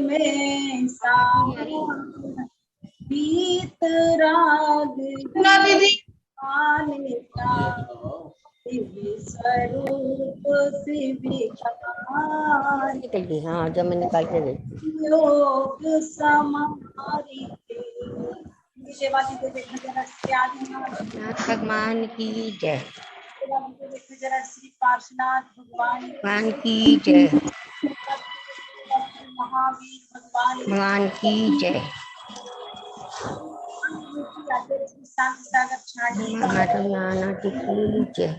में सावन बीत राग शिव स्वरूप शिविकार हाँ जब मैं निकाल के देती योग समाधि सेवा जी को देखो जरा भगवान की जय, देखो जरा श्री पार्श्वनाथ भगवान की जय, महावीर भगवान की जय, शांति सागर छाड़ी महाराज की जय,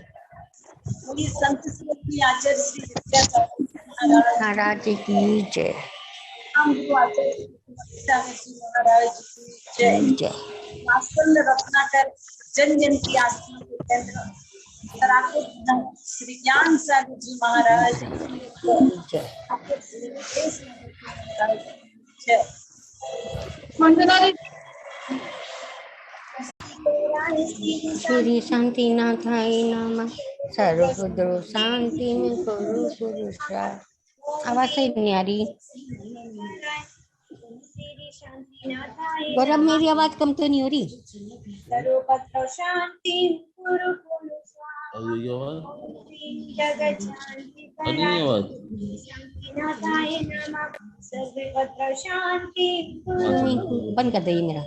संत श्री आचार्य श्री विद्यासागर महाराज की जय, महाराज की जय। जय। वात्सल्य रत्नाकर जन जन की आस्था के केंद्र श्री ज्ञान सागर जी महाराज जय। श्री शांतिनाथाय नमः। सर्वभद्र शांति में गुरु पुरुषा। आवाज सही नहीं आ रही। गौरव मेरी आवाज कम तो नहीं हो रही? सर्वभद्र शांति गुरु जगत शांति शांतिनाथाय नमः। सर्वभद्र शांति बंद कर दे मेरा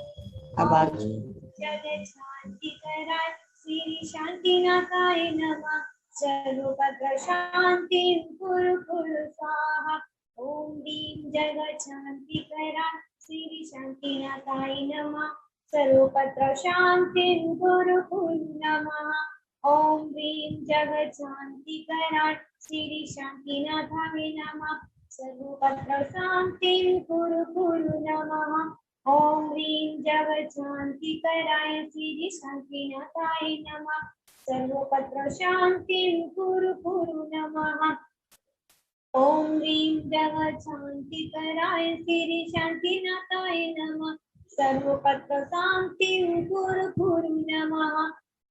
आवाज। जगत शांति कराय श्री शांतिनाथाय नमः। सर्वभद्र शांति कुरु कुरु स्वाहा। ओम ह्रीं जगत शांति कराय श्री शांतिनाथाय नमः। सर्वभद्र शांति कुरु कुरु नमः। ओम ह्रीं जगत शांति कराय श्री शांतिनाथाय नमः। सर्वभद्र शांति कुरु कुरु नमः। ओम ह्रीं जगत शांति कराय श्री शांतिनाथाय नमः। सर्वभद्र शांति कुरु कुरु नमः। ओम ह्रीं जगत शांति कराय श्री शांतिनाथाय नमः। सर्वभद्र शांति कुरु कुरु नमः।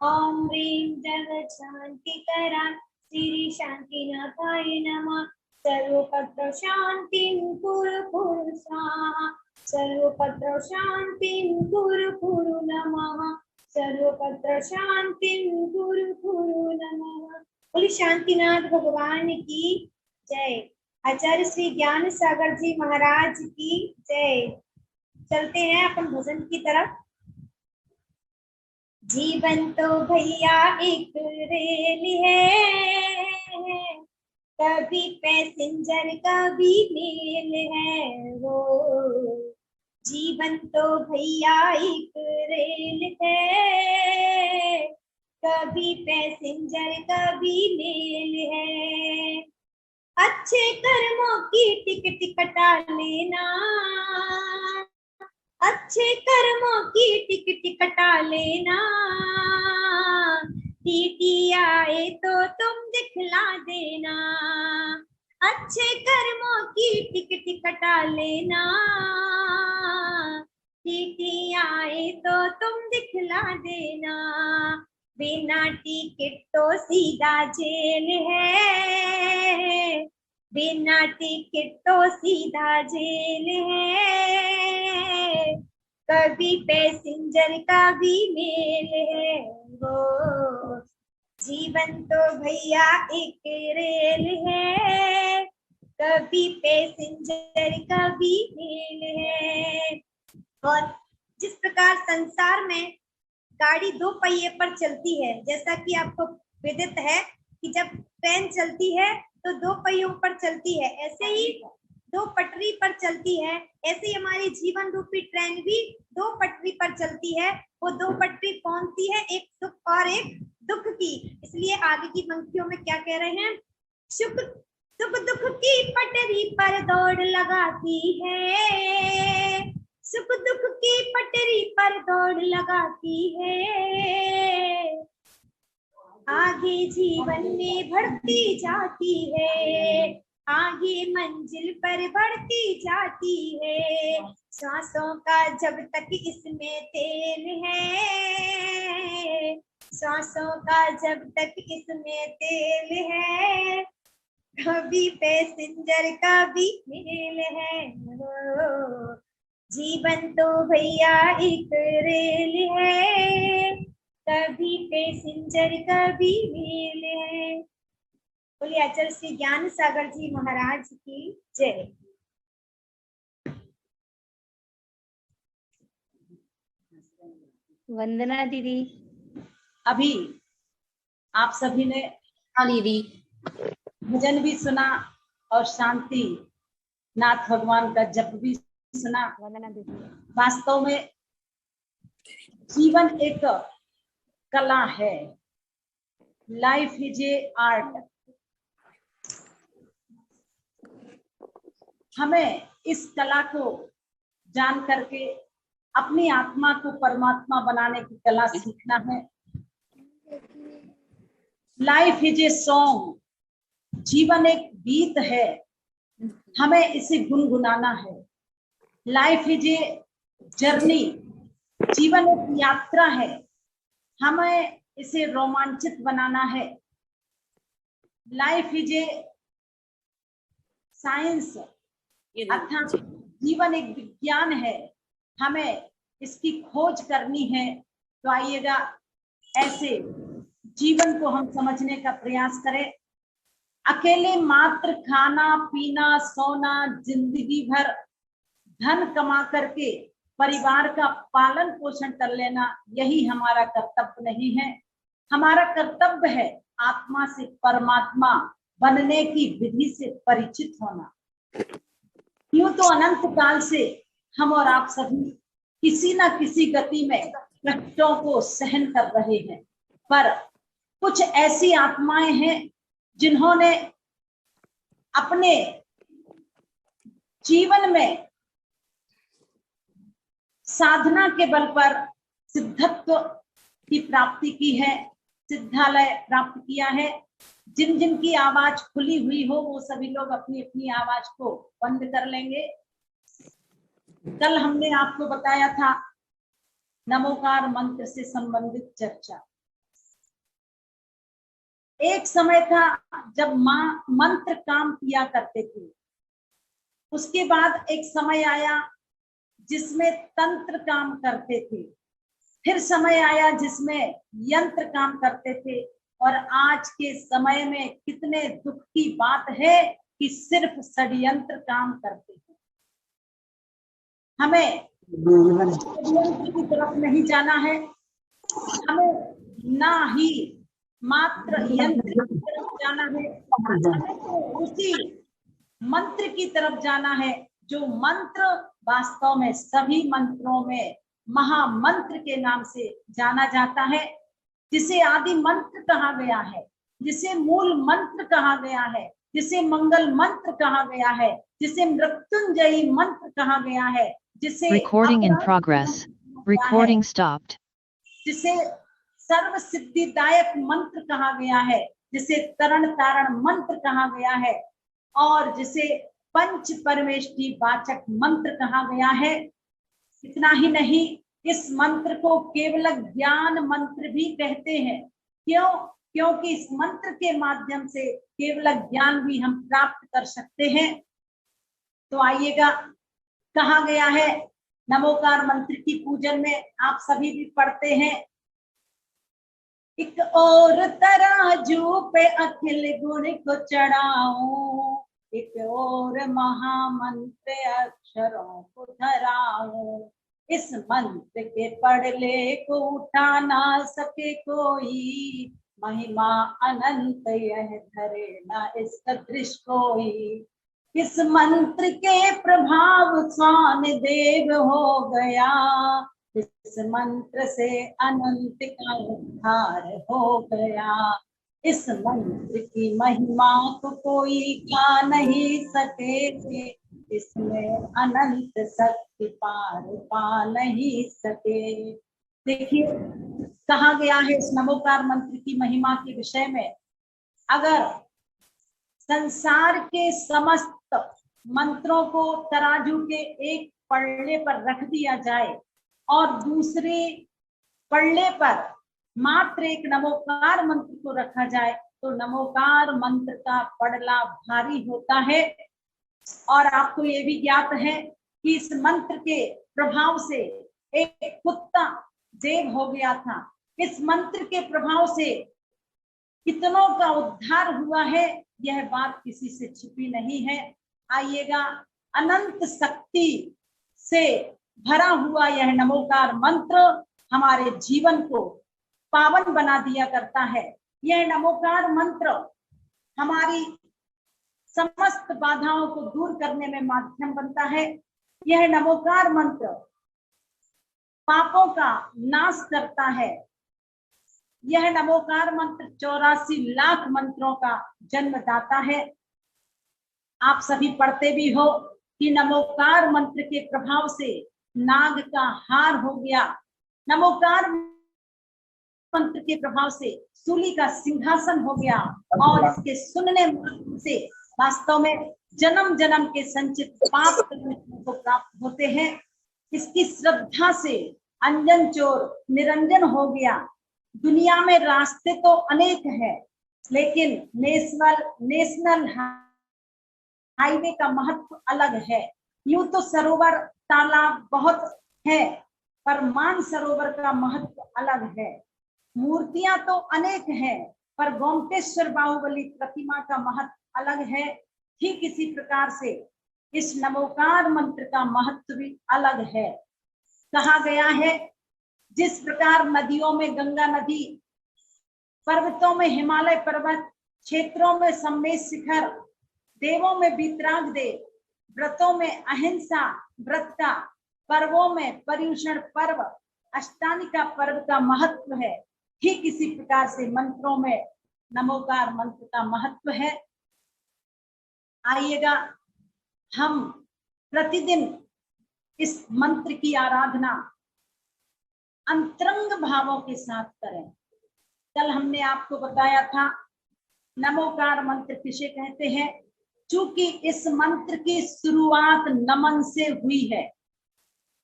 ओम ह्रीं जगत शांति कराय श्री शांतिनाथाय नमः। सर्वभद्र शांति कुरु कुरु स्वाहा। सर्वभद्र शांति कुरु कुरु नमः। सर्वभद्र शांति कुरु कुरु नमः। बोली शांतिनाथ भगवान की जय। आचार्य श्री ज्ञान सागर जी महाराज की जय। चलते हैं अपन भजन की तरफ। जीवन तो भैया एक रेल है, कभी पैसेंजर कभी मेल है वो। जीवन तो भैया एक रेल है, कभी पैसेंजर कभी मेल है। अच्छे कर्मों की टिकट कटा लेना, अच्छे कर्मों की टिकट कटा लेना। टीटी आए तो तुम दिखला देना। अच्छे कर्मों की टिकट कटा लेना। टीटी आए तो तुम दिखला देना। बिना टिकट तो सीधा जेल है, बिना टिकट तो सीधा जेल है। कभी पैसेंजर का भी मेल है वो। जीवन तो भैया एक रेल है, कभी पैसेंजर का भी मेल है। और जिस प्रकार संसार में गाड़ी दो पहिए पर चलती है, जैसा कि आपको विदित है कि जब ट्रेन चलती है तो दो पहियों पर चलती है, ऐसे ही दो पटरी पर चलती है। ऐसे ही हमारी जीवन रूपी ट्रेन भी दो पटरी पर चलती है। वो दो पटरी कौन सी है? एक सुख और एक दुख की। इसलिए आगे की पंक्तियों में क्या कह रहे हैं? सुख दुख की पटरी पर दौड़ लगाती है, सुख दुख की पटरी पर दौड़ लगाती है। आगे जीवन में बढ़ती जाती है, आगे मंजिल पर बढ़ती जाती है। सांसों का जब तक इसमें तेल है, सांसों का जब तक इसमें तेल है। कभी पैसेंजर कभी मेल है वो, जीवन तो भैया एक रेल है, कभी पैसेंजर कभी मेल है। बोलिए अचल श्री ज्ञान सागर जी महाराज की जय। वंदना दीदी। अभी आप सभी ने दीदी भजन भी सुना और शांति नाथ भगवान का जप भी सुना। वंदना दीदी। वास्तव में जीवन एक कला है, लाइफ इज ए आर्ट। हमें इस कला को जान करके अपनी आत्मा को परमात्मा बनाने की कला सीखना है। लाइफ इज ए सॉन्ग, जीवन एक गीत है, हमें इसे गुनगुनाना है। लाइफ इज ए जर्नी, जीवन एक यात्रा है, हमें इसे रोमांचित बनाना है। लाइफ इज ए साइंस, अर्थात जीवन एक विज्ञान है, हमें इसकी खोज करनी है। तो आइएगा ऐसे जीवन को हम समझने का प्रयास करें। अकेले मात्र खाना पीना सोना, जिंदगी भर धन कमा करके परिवार का पालन पोषण कर लेना, यही हमारा कर्तव्य नहीं है। हमारा कर्तव्य है आत्मा से परमात्मा बनने की विधि से परिचित होना। यूं तो अनंत काल से हम और आप सभी किसी न किसी गति में कष्टों को सहन कर रहे हैं, पर कुछ ऐसी आत्माएं हैं जिन्होंने अपने जीवन में साधना के बल पर सिद्धत्व की प्राप्ति की है, सिद्धालय प्राप्त किया है। जिन जिन की आवाज खुली हुई हो वो सभी लोग अपनी अपनी आवाज को बंद कर लेंगे। कल हमने आपको बताया था नमोकार मंत्र से संबंधित चर्चा। एक समय था जब मां मंत्र काम किया करते थे, उसके बाद एक समय आया जिसमें तंत्र काम करते थे, फिर समय आया जिसमें यंत्र काम करते थे, और आज के समय में कितने दुख की बात है कि सिर्फ षड्यंत्र काम करते हैं। हमें षड्यंत्र की तरफ नहीं जाना है, हमें ना ही मात्र यंत्र की तरफ जाना है, हमें तो उसी मंत्र की तरफ जाना है जो मंत्र वास्तव में सभी मंत्रों में महामंत्र के नाम से जाना जाता है, जिसे आदि मंत्र कहा गया है, जिसे मूल मंत्र कहा गया है, जिसे मंगल मंत्र कहा गया है, जिसे मृत्युंजयी मंत्र कहा गया है, जिसे Recording in progress. Recording stopped. जिसे सर्व सिद्धिदायक मंत्र कहा गया है, जिसे तरण तारण मंत्र कहा गया है, और जिसे पंच परमेष्टि वाचक मंत्र कहा गया है। इतना ही नहीं, इस मंत्र को केवल ज्ञान मंत्र भी कहते हैं। क्यों? क्योंकि इस मंत्र के माध्यम से केवल ज्ञान भी हम प्राप्त कर सकते हैं। तो आइएगा, कहा गया है नमोकार मंत्र की पूजन में, आप सभी भी पढ़ते हैं, एक और तराजू पे अखिल गुण को चढ़ाऊं, एक और महामंत्र अक्षरों को धराऊं, इस मंत्र के पढ़ले को उठा ना सके कोई, महिमा अनंत यह धरे ना इसका दृश्य कोई। इस मंत्र के प्रभाव स्वान देव हो गया, इस मंत्र से अनंत का उद्धार हो गया। इस मंत्र की महिमा को कोई गा नहीं सके, इसमें अनंत शक्ति पार पा नहीं सके। देखिए, कहा गया है इस नमोकार मंत्र की महिमा के विषय में, अगर संसार के समस्त मंत्रों को तराजू के एक पल्ले पर रख दिया जाए और दूसरे पल्ले पर मात्र एक नमोकार मंत्र को रखा जाए, तो नमोकार मंत्र का पढ़ना भारी होता है। और आपको ये भी ज्ञात है कि इस मंत्र के प्रभाव से एक कुत्ता देव हो गया था। इस मंत्र के प्रभाव से कितनों का उद्धार हुआ है, यह बात किसी से छुपी नहीं है। आइएगा, अनंत शक्ति से भरा हुआ यह नमोकार मंत्र हमारे जीवन को पावन बना दिया करता है। यह नमोकार मंत्र हमारी समस्त बाधाओं को दूर करने में माध्यम बनता है। यह नमोकार मंत्र पापों का नाश करता है। यह नमोकार मंत्र 84 लाख मंत्रों का जन्मदाता है। आप सभी पढ़ते भी हो कि नमोकार मंत्र के प्रभाव से नाग का हार हो गया। नमोकार मंत्र के प्रभाव से सूली का सिंहासन हो गया और इसके सुनने से वास्तव में जन्म जन्म के संचित पाप को प्राप्त होते हैं। इसकी श्रद्धा से अंजन चोर निरंजन हो गया। दुनिया में रास्ते तो अनेक हैं, लेकिन नेशनल हाईवे का महत्व अलग है। यूं तो सरोवर तालाब बहुत है, पर मान सरोवर का महत्व अलग है। मूर्तियां तो अनेक हैं, पर गोमटेश्वर बाहुबली प्रतिमा का महत्व अलग है। ठीक इसी प्रकार से इस नमोकार मंत्र का महत्व भी अलग है। कहा गया है, जिस प्रकार नदियों में गंगा नदी, पर्वतों में हिमालय पर्वत, क्षेत्रों में सम्मेद शिखर, देवों में वीतराग देव, व्रतों में अहिंसा व्रत का, पर्वों में पर्युषण पर्व, अष्टानिका पर्व का महत्व है, ठीक इसी प्रकार से मंत्रों में नमोकार मंत्र का महत्व है। आइएगा, हम प्रतिदिन इस मंत्र की आराधना अंतरंग भावों के साथ करें। कल हमने आपको बताया था नमोकार मंत्र किसे कहते हैं। चूंकि इस मंत्र की शुरुआत नमन से हुई है,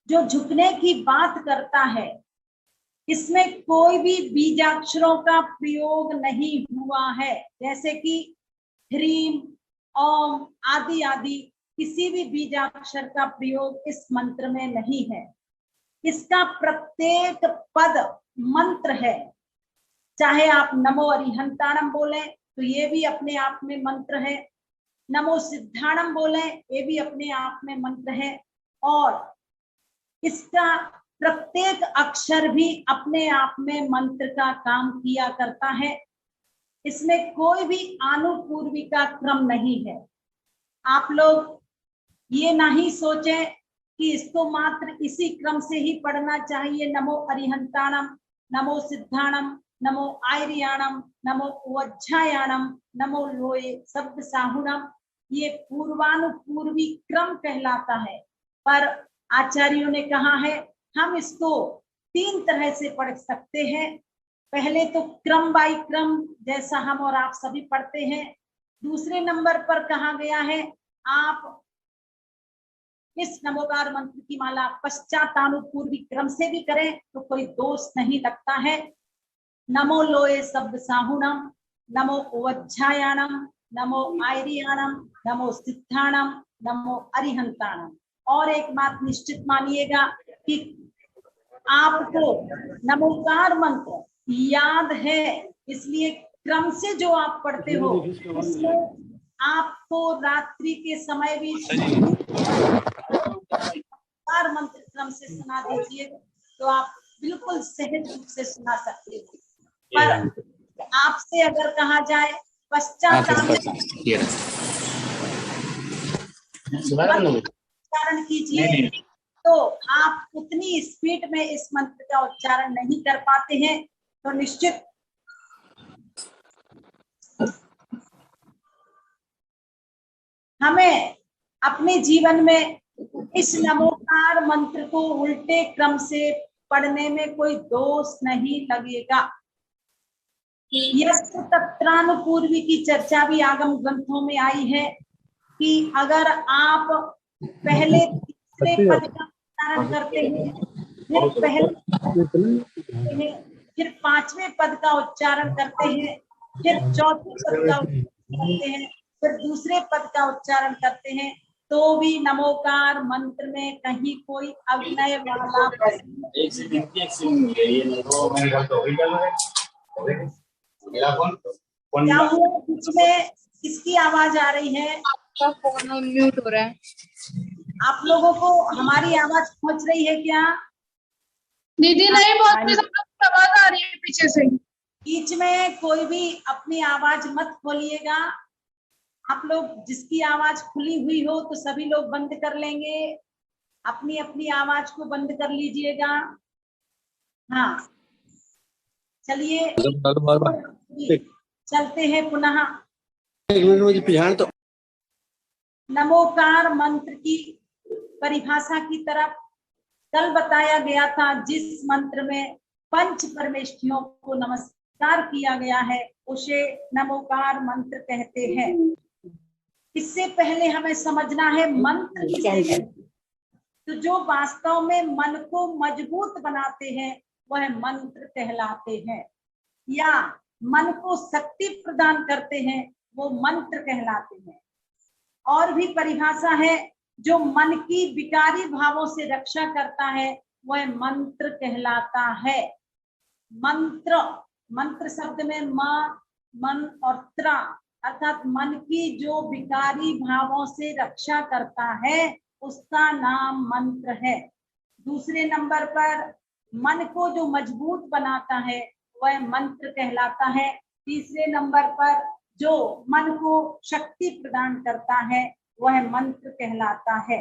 जो झुकने की बात करता है, इसमें कोई भी बीजाक्षरों का प्रयोग नहीं हुआ है। जैसे कि ह्रीम, ओम आदि आदि किसी भी बीजाक्षर का प्रयोग इस मंत्र में नहीं है। इसका प्रत्येक पद मंत्र है। चाहे आप नमो अरिहंताणम बोलें तो ये भी अपने आप में मंत्र है, नमो सिद्धाणम बोलें ये भी अपने आप में मंत्र है, और इसका प्रत्येक अक्षर भी अपने आप में मंत्र का काम किया करता है। इसमें कोई भी आनुपूर्वी का क्रम नहीं है। आप लोग ये नहीं सोचें कि इसको मात्र इसी क्रम से ही पढ़ना चाहिए। नमो अरिहंताणम, नमो सिद्धाणम, नमो आयर्याणम, नमो वज्झायाणम, नमो लोये शब्द साहुणम, ये पूर्वानुपूर्वी क्रम कहलाता है। पर आचार्यों ने कहा है हम इसको 3 तरह से पढ़ सकते हैं। पहले तो क्रम बाई क्रम, जैसा हम और आप सभी पढ़ते हैं। दूसरे नंबर पर कहा गया है आप इस नमोकार मंत्र की माला पश्चातानुपूर्वी क्रम से भी करें तो कोई दोष नहीं लगता है। नमो लोये शब्द साहुणम, नमो वज्झायाणम, नमो आयर्याणम, नमो सिद्धाणम, नमो अरिहंताणम। और एक बात निश्चित मानिएगा कि आपको नमोकार मंत्र याद है, इसलिए क्रम से जो आप पढ़ते हो उसमें आपको रात्रि के समय भी मंत्र क्रम से सुना दीजिए तो आप बिल्कुल सहज रूप से सुना सकते हो। पर आपसे अगर कहा जाए उच्चारण कीजिए तो आप उतनी स्पीड में इस मंत्र का उच्चारण नहीं कर पाते हैं। तो निश्चित हमें अपने जीवन में इस नमोकार मंत्र को उल्टे क्रम से पढ़ने में कोई दोष नहीं लगेगा। यस्य तत्रानुपूर्वी की चर्चा भी आगम ग्रंथों में आई है कि अगर आप पहले तीसरे पद का उच्चारण करते हैं, फिर 5वें पद का उच्चारण करते हैं, फिर चौथे पद का उच्चारण करते हैं, फिर दूसरे पद का उच्चारण करते हैं, तो भी नमोकार मंत्र में कहीं कोई अभिनय वाला एक सेकंड ये तो मेरी गलती हो गई। मेरा फोन क्या हुआ? बीच में किसकी आवाज आ रही है? आपका फोन म्यूट हो रहा है। आप लोगों को हमारी आवाज पहुंच रही है क्या? दीदी नहीं, बहुत आवाज आ रही है पीछे से। बीच में कोई भी अपनी आवाज मत खोलिएगा। आप लोग जिसकी आवाज खुली हुई हो तो सभी लोग बंद कर लेंगे, अपनी अपनी आवाज को बंद कर लीजिएगा। हाँ चलिए चलते हैं पुनः। नमोकार मंत्र की परिभाषा की तरफ। कल बताया गया था जिस मंत्र में पंच परमेष्ठियों को नमस्कार किया गया है उसे नमोकार मंत्र कहते हैं। इससे पहले हमें समझना है मंत्र किसे कहते हैं। तो जो वास्तव में मन को मजबूत बनाते हैं वह मंत्र कहलाते हैं, या मन को शक्ति प्रदान करते हैं वो मंत्र कहलाते हैं। और भी परिभाषा है, जो मन की विकारी भावों से रक्षा करता है वह मंत्र कहलाता है। मंत्र, मंत्र शब्द में मन और त्र अर्थात मन की जो विकारी भावों से रक्षा करता है उसका नाम मंत्र है। दूसरे नंबर पर मन को जो मजबूत बनाता है वह मंत्र कहलाता है। तीसरे नंबर पर जो मन को शक्ति प्रदान करता है वह मंत्र कहलाता है।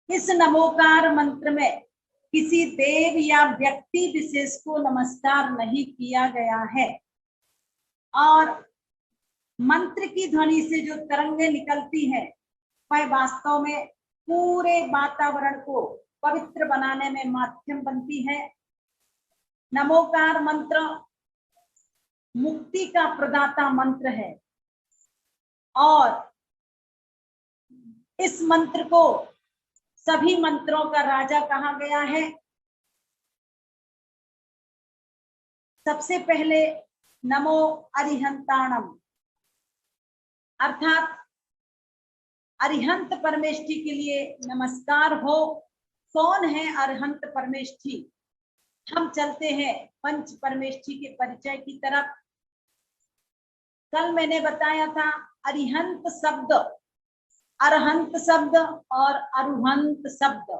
इस नमोकार मंत्र में किसी देव या व्यक्ति विशेष को नमस्कार नहीं किया गया है, और मंत्र की ध्वनि से जो तरंगें निकलती हैं वह वास्तव में पूरे वातावरण को पवित्र बनाने में माध्यम बनती है। नमोकार मंत्र मुक्ति का प्रदाता मंत्र है, और इस मंत्र को सभी मंत्रों का राजा कहा गया है। सबसे पहले नमो अरिहंताणम, अर्थात अरिहंत परमेष्ठी के लिए नमस्कार हो। कौन है अरिहंत परमेष्ठी? हम चलते हैं पंच परमेष्ठी के परिचय की तरफ। कल मैंने बताया था अरिहंत शब्द, अरहंत शब्द और अरुहंत शब्द,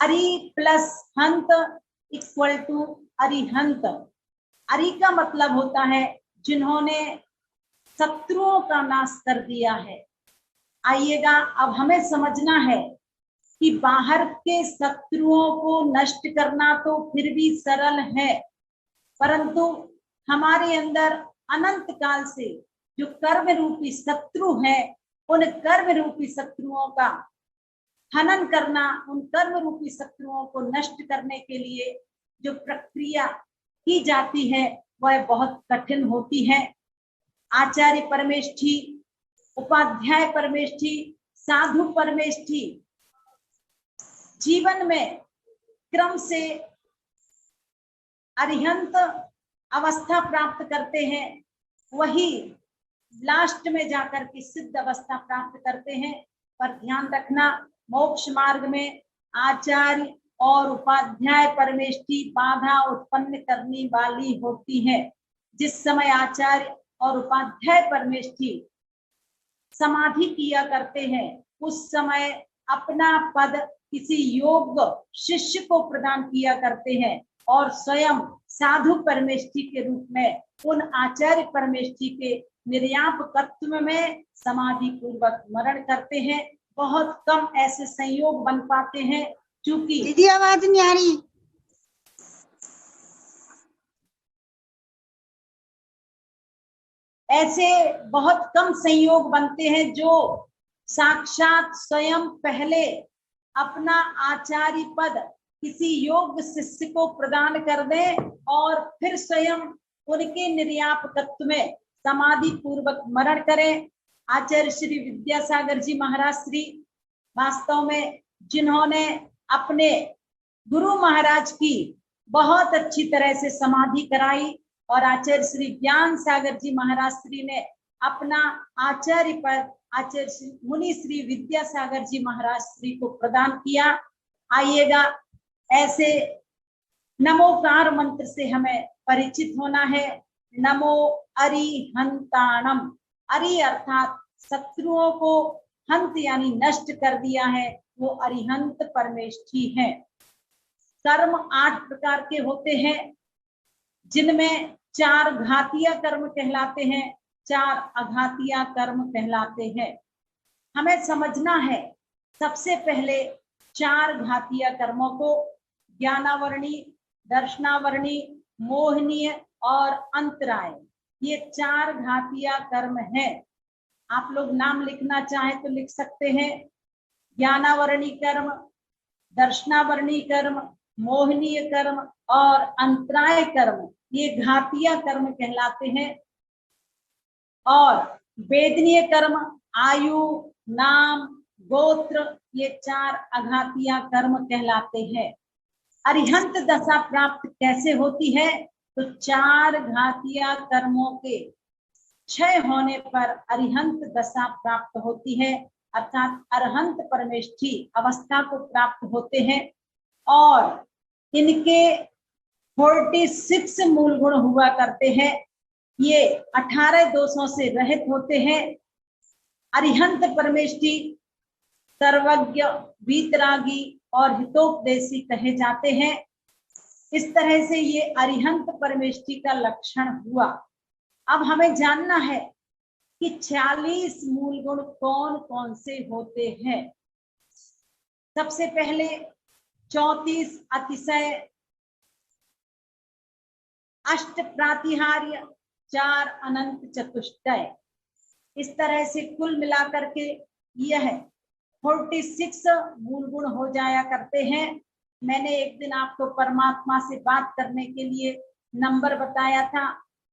अरि प्लस हंत इक्वल टू अरिहंत। अरि का मतलब होता है जिन्होंने शत्रुओं का नाश कर दिया है। आइएगा, अब हमें समझना है कि बाहर के शत्रुओं को नष्ट करना तो फिर भी सरल है, परंतु हमारे अंदर अनंत काल से जो कर्म रूपी शत्रु है उन कर्म रूपी शत्रुओं का हनन करना, उन कर्म रूपी शत्रुओं को नष्ट करने के लिए जो प्रक्रिया की जाती है वह बहुत कठिन होती है। आचार्य परमेष्ठी, उपाध्याय परमेष्ठी, साधु परमेष्ठी जीवन में क्रम से अरिहंत अवस्था प्राप्त करते हैं, वही लास्ट में जाकर के सिद्ध अवस्था प्राप्त करते हैं। पर ध्यान रखना, मोक्ष मार्ग में आचार्य और उपाध्याय परमेष्ठी बाधा उत्पन्न करने वाली होती है। जिस समय आचार्य और उपाध्याय परमेष्ठी समाधि किया करते हैं उस समय अपना पद किसी योग्य शिष्य को प्रदान किया करते हैं, और स्वयं साधु परमेष्ठी के रूप में उन आचार्य परमेष्ठी के निर्यापकत्व में समाधि पूर्वक स्मरण करते हैं। बहुत कम ऐसे संयोग बन पाते हैं, क्योंकि दीदी आवाज नहीं आ रही। ऐसे बहुत कम संयोग बनते हैं जो साक्षात स्वयं पहले अपना आचार्य पद किसी योग्य शिष्य को प्रदान कर दें और फिर स्वयं उनके निर्यापकत्व में समाधि पूर्वक स्मरण करें। आचार्य श्री विद्यासागर जी महाराज श्री वास्तव में जिन्होंने अपने गुरु महाराज की बहुत अच्छी तरह से समाधि कराई और आचार्य श्री ज्ञान सागर जी महाराज श्री ने अपना आचार्य पद आचार्य श्री मुनि श्री विद्यासागर जी महाराज श्री को प्रदान किया। आइएगा, ऐसे नमोकार मंत्र से हमें परिचित होना है। नमो अरिहंताणम, अरि अर्थात शत्रुओं को, हंत यानी नष्ट कर दिया है, वो अरिहंत परमेष्ठी है। कर्म 8 प्रकार के होते हैं, जिनमें 4 घातीय कर्म कहलाते हैं, 4 अघातीय कर्म कहलाते हैं। हमें समझना है सबसे पहले 4 घातीय कर्मों को, ज्ञानावरणी, दर्शनावरणी, मोहनीय और अंतराय। ये 4 घातीय कर्म है। आप लोग नाम लिखना चाहें तो लिख सकते हैं। ज्ञानावरणी कर्म, दर्शनावरणी कर्म, मोहनीय कर्म और अंतराय कर्म, ये घातीय कर्म कहलाते हैं। और वेदनीय कर्म, आयु, नाम, गोत्र, ये 4 अघातीय कर्म कहलाते हैं। अरिहंत दशा प्राप्त कैसे होती है? तो 4 घातीय कर्मों के क्षय होने पर अरिहंत दशा प्राप्त होती है, अर्थात अरहंत परमेष्ठी अवस्था को प्राप्त होते हैं। और इनके 46 मूल गुण हुआ करते हैं। ये 18 दोषों से रहित होते हैं। अरिहंत परमेष्ठी सर्वज्ञ, वीतरागी और हितोपदेशी कहे जाते हैं। इस तरह से ये अरिहंत परमेष्ठी का लक्षण हुआ। अब हमें जानना है कि 46 मूल गुण कौन कौन से होते हैं। सबसे पहले 34 अतिशय, अष्ट प्रातिहार्य, 4 अनंत चतुष्टय। इस तरह से कुल मिलाकर के यह 46 मूल गुण हो जाया करते हैं। मैंने एक दिन आपको परमात्मा से बात करने के लिए नंबर बताया था,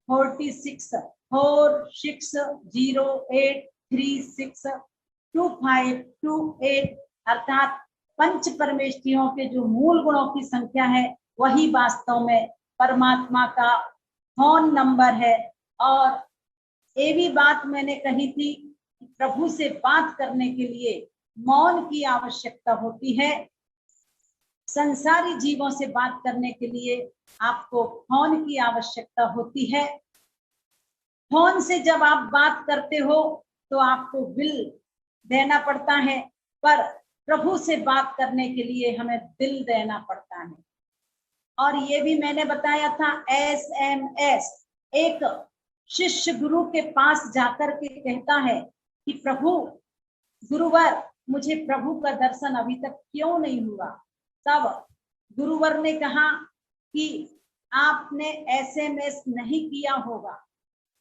46 4608362528, अर्थात पंच परमेष्ठियों के जो मूल गुणों की संख्या है वही वास्तव में परमात्मा का फोन नंबर है। और ये भी बात मैंने कही थी कि प्रभु से बात करने के लिए मौन की आवश्यकता होती है। संसारी जीवों से बात करने के लिए आपको फोन की आवश्यकता होती है। फोन से जब आप बात करते हो तो आपको बिल देना पड़ता है, पर प्रभु से बात करने के लिए हमें दिल देना पड़ता है। और ये भी मैंने बताया था, SMS। एक शिष्य गुरु के पास जाकर के कहता है कि प्रभु, गुरुवर, मुझे प्रभु का दर्शन अभी तक क्यों नहीं हुआ? तब गुरुवर ने कहा कि आपने SMS नहीं किया होगा।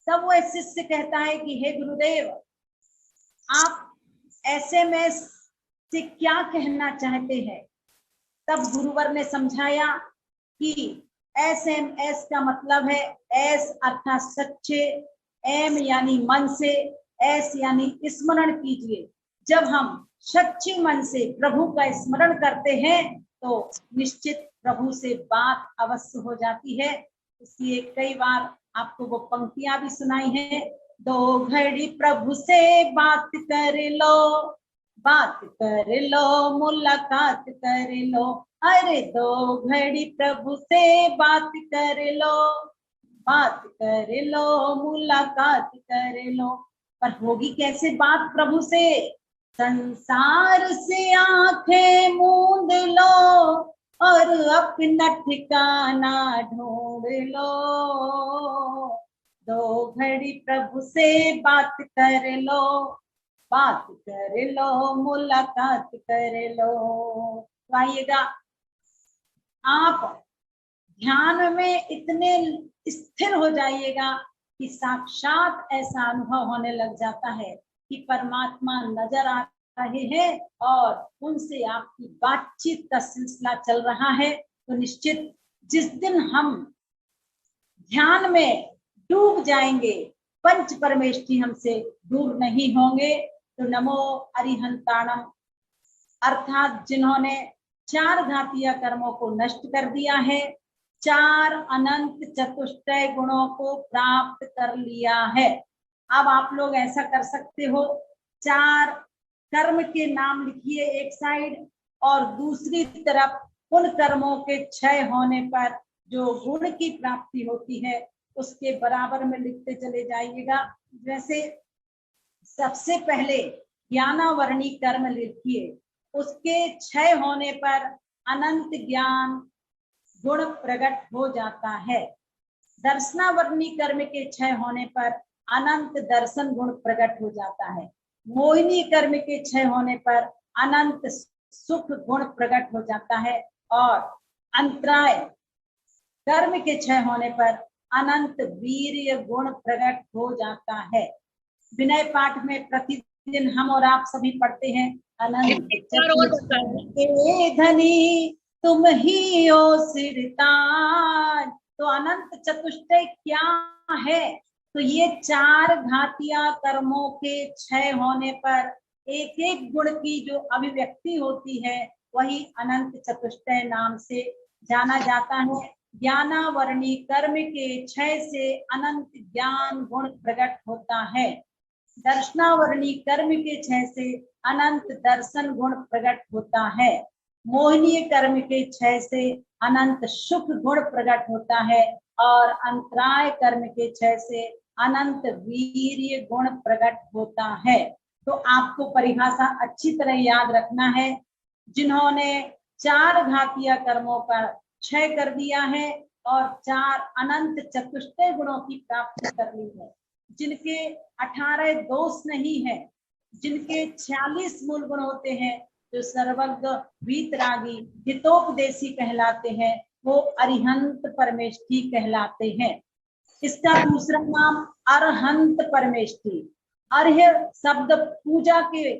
तब वो शिष्य कहता है कि हे गुरुदेव, आप SMS से क्या कहना चाहते हैं? तब गुरुवर ने समझाया कि SMS का मतलब है S अर्थात सच्चे, M यानी मन से, S यानी स्मरण कीजिए। जब हम सच्चे मन से प्रभु का स्मरण करते हैं तो निश्चित प्रभु से बात अवश्य हो जाती है। इसलिए कई बार आपको वो पंक्तियां भी सुनाई हैं, 2 घड़ी प्रभु से बात कर लो, मुलाकात कर लो। अरे 2 घड़ी प्रभु से बात कर लो, मुलाकात कर लो। पर होगी कैसे बात प्रभु से? संसार से आंखें मूंद लो और अपना ठिकाना ढूंढ लो। 2 घड़ी प्रभु से बात कर लो, मुलाकात कर लो। तो आइएगा, आप ध्यान में इतने स्थिर हो जाइएगा कि साक्षात ऐसा अनुभव होने लग जाता है कि परमात्मा नजर आ रहे हैं और उनसे आपकी बातचीत का सिलसिला चल रहा है। तो निश्चित जिस दिन हम ध्यान में डूब जाएंगे, पंच परमेष्ठी हमसे दूर नहीं होंगे। तो नमो अरिहंताणम, अर्थात जिन्होंने 4 घातीय कर्मों को नष्ट कर दिया है, 4 अनंत चतुष्टय गुणों को प्राप्त कर लिया है। अब आप लोग ऐसा कर सकते हो, 4 कर्म के नाम लिखिए एक साइड, और दूसरी तरफ उन कर्मों के क्षय होने पर जो गुण की प्राप्ति होती है उसके बराबर में लिखते चले जाइएगा। जैसे सबसे पहले ज्ञानावरणी कर्म लिखिए, उसके क्षय होने पर अनंत ज्ञान गुण प्रकट हो जाता है। दर्शनावरणी कर्म के क्षय होने पर अनंत दर्शन गुण प्रकट हो जाता है। मोहिनी कर्म के क्षय होने पर अनंत सुख गुण प्रकट हो जाता है। और अंतराय कर्म के क्षय होने पर अनंत वीर्य गुण प्रकट हो जाता है। विनय पाठ में प्रतिदिन हम और आप सभी पढ़ते हैं, अनंत चतुष्टय धनी तुम ही हो सिरताज। तो अनंत चतुष्टय क्या है? तो ये 4 घातिया कर्मों के क्षय होने पर एक एक गुण की जो अभिव्यक्ति होती है वही अनंत चतुष्टय नाम से जाना जाता है। ज्ञानावरणी कर्म के क्षय से अनंत ज्ञान गुण प्रकट होता है। दर्शनावरणी कर्म के क्षय से अनंत दर्शन गुण प्रकट होता है। मोहिनीय कर्म के क्षय से अनंत सुख गुण प्रकट होता है। और अंतराय कर्म के क्षय से अनंत वीर्य गुण प्रकट होता है। तो आपको परिभाषा अच्छी तरह याद रखना है। जिन्होंने 4 घातिया कर्मों पर क्षय कर दिया है और 4 अनंत चतुष्टय गुणों की प्राप्ति कर ली है, जिनके 18 दोष नहीं है, जिनके 46 मूल गुण होते हैं, जो सर्वज्ञ वीतरागी हितोपदेशी कहलाते हैं, वो अरिहंत परमेष्ठी कहलाते हैं। इसका दूसरा नाम अरहंत परमेष्ठी। अर्ह्य शब्द पूजा के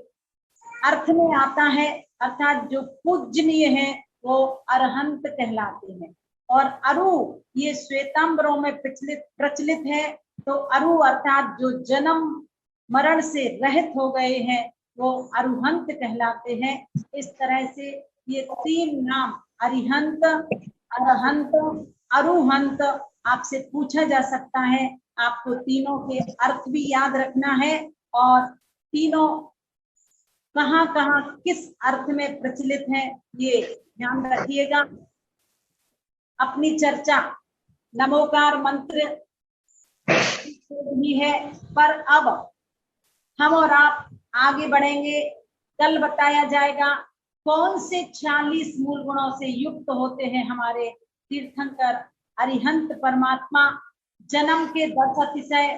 अर्थ में आता है, अर्थात जो पूजनीय है वो अरहंत कहलाते हैं। और अरु ये श्वेतांबरों में प्रचलित है, तो अरु अर्थात जो जन्म मरण से रहित हो गए हैं वो अरुहंत कहलाते हैं। इस तरह से ये 3 नाम अरिहंत, अरहंत, अरुहंत आपसे पूछा जा सकता है। आपको तीनों के अर्थ भी याद रखना है और तीनों कहाँ कहाँ किस अर्थ में प्रचलित है ये ध्यान रखिएगा। अपनी चर्चा नमोकार मंत्र भी है, पर अब हम और आप आगे बढ़ेंगे। कल बताया जाएगा कौन से 46 मूल गुणों से युक्त होते हैं हमारे तीर्थंकर अरिहंत परमात्मा। जन्म के 10 अतिशय,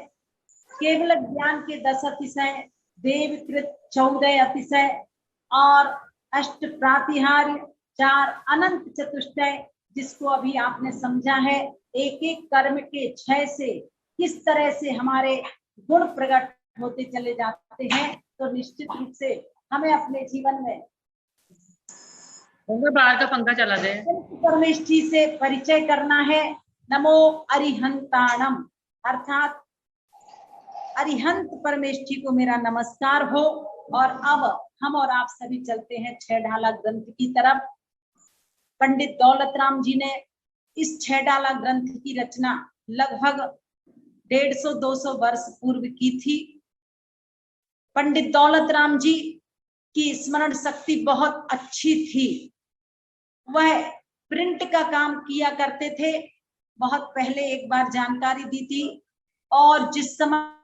केवल ज्ञान के 10 अतिशय, देवकृत 14 अतिशय और अष्ट प्रातिहार्य, 4 अनंत चतुष्टय, जिसको अभी आपने समझा है। एक एक कर्म के क्षय से किस तरह से हमारे गुण प्रकट होते चले जाते हैं, तो निश्चित रूप से हमें अपने जीवन में बाहर का पंखा चला दे परमेष्ठी से परिचय करना है। नमो अरिहंताणम, अर्थात अरिहंत परमेष्ठी को मेरा नमस्कार हो। और अब हम और आप सभी चलते हैं 6 ढाला ग्रंथ की तरफ। पंडित दौलत राम जी ने इस 6 ढाला ग्रंथ की रचना लगभग 150-200 वर्ष पूर्व की थी। पंडित दौलत राम जी की स्मरण शक्ति बहुत अच्छी थी। वह प्रिंट का काम किया करते थे, बहुत पहले एक बार जानकारी दी थी। और जिस समय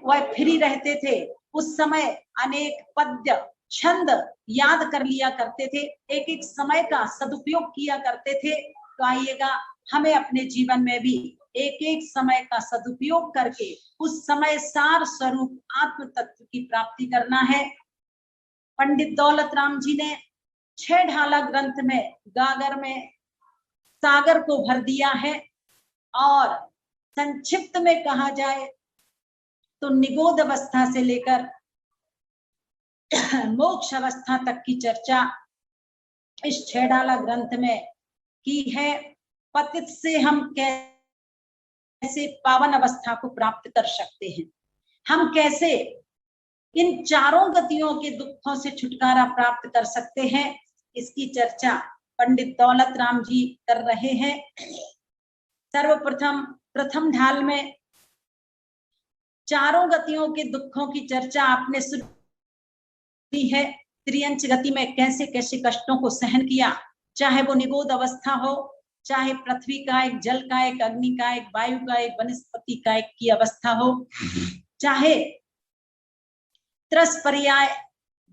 वह फ्री रहते थे उस समय अनेक पद्य छंद याद कर लिया करते थे, एक एक समय का सदुपयोग किया करते थे। तो आइएगा हमें अपने जीवन में भी एक एक समय का सदुपयोग करके उस समय सार स्वरूप आत्म तत्व की प्राप्ति करना है। पंडित दौलत राम जी ने 6 ढाला ग्रंथ में गागर में सागर को भर दिया है। और संक्षिप्त में कहा जाए तो निगोद अवस्था से लेकर मोक्ष अवस्था तक की चर्चा इस 6 ढाला ग्रंथ में की है। पतित से हम कैसे पावन अवस्था को प्राप्त कर सकते हैं, हम कैसे इन चारों गतियों के दुखों से छुटकारा प्राप्त कर सकते हैं, इसकी चर्चा पंडित दौलत राम जी कर रहे हैं। सर्वप्रथम प्रथम ढाल में चारों गतियों के दुखों की चर्चा आपने सुनी है। त्रियंच गति में कैसे कैसे कष्टों को सहन किया, चाहे वो निबोध अवस्था हो, चाहे पृथ्वी का एक, जल का एक, अग्नि का एक, वायु का एक, वनस्पति का एक की अवस्था हो, चाहे त्रस पर्याय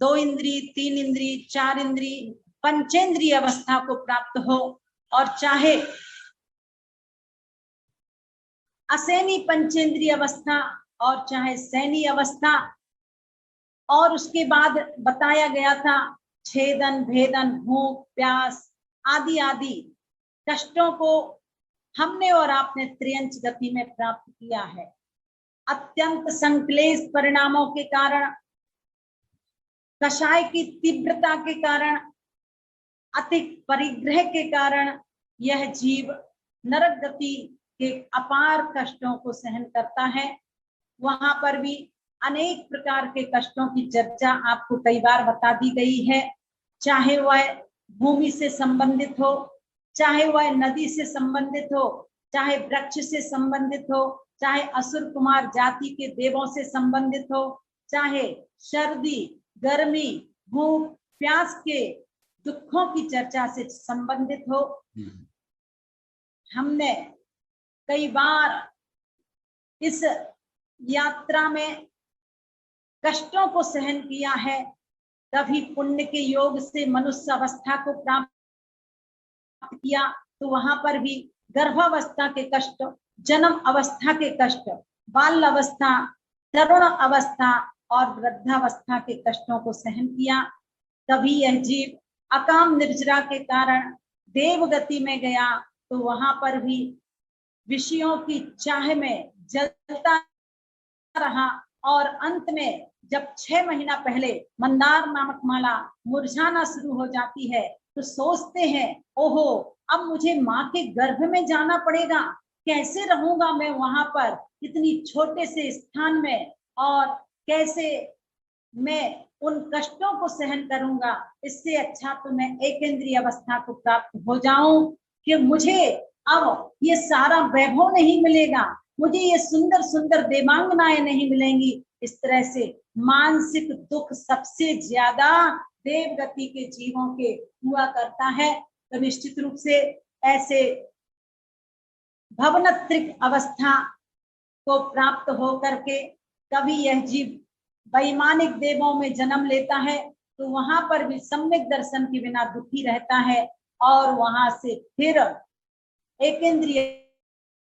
2 इंद्री, 3 इंद्री, 4 इंद्री, पंचेंद्रीय अवस्था को प्राप्त हो, और चाहे असैनी पंचेंद्रीय अवस्था और चाहे सैनी अवस्था। और उसके बाद बताया गया था छेदन, भेदन, भूख, प्यास आदि आदि कष्टों को हमने और आपने त्रियंच गति में प्राप्त किया है। अत्यंत संक्लेश परिणामों के कारण, कषाय की तीव्रता के कारण, अतिक परिग्रह के कारण यह जीव नरक गति के अपार कष्टों को सहन करता है। वहां पर भी अनेक प्रकार के कष्टों की चर्चा आपको कई बार बता दी गई है, चाहे वह भूमि से संबंधित हो, चाहे वह नदी से संबंधित हो, चाहे वृक्ष से संबंधित हो, चाहे असुर कुमार जाति के देवों से संबंधित हो, चाहे सर्दी, गर्मी, भूख, प्यास के दुखों की चर्चा से संबंधित हो। हमने कई बार इस यात्रा में कष्टों को सहन किया है। कभी पुण्य के योग से मनुष्य अवस्था को प्राप्त किया तो वहां पर भी गर्भावस्था के कष्ट, जन्म अवस्था के कष्ट, बाल अवस्था, तरुण अवस्था और वृद्धावस्था के कष्टों को सहन किया। कभी यह जीव अकाम निर्जरा के कारण देव गति में गया तो वहां पर भी विषयों की चाह में जलता रहा, और अंत में जब 6 महीना पहले मंदार नामक माला मुरझाना शुरू हो जाती है तो सोचते हैं, ओहो अब मुझे माँ के गर्भ में जाना पड़ेगा, कैसे रहूंगा मैं वहां पर इतनी छोटे से स्थान में, और कैसे मैं उन कष्टों को सहन करूंगा। इससे अच्छा तो मैं एकेंद्रीय अवस्था को प्राप्त हो जाऊं कि मुझे अब ये सारा वैभव नहीं मिलेगा, मुझे ये सुंदर सुंदर देवांगनाएं नहीं मिलेंगी। इस तरह से मानसिक दुख सबसे ज्यादा देव गति के जीवों के हुआ करता है। तो निश्चित रूप से ऐसे भवनत्रिक अवस्था को प्राप्त हो करके कभी यह जीव वैमानिक देवों में जन्म लेता है तो वहां पर भी सम्यक दर्शन के बिना दुखी रहता है, और वहां से फिर एकेंद्रीय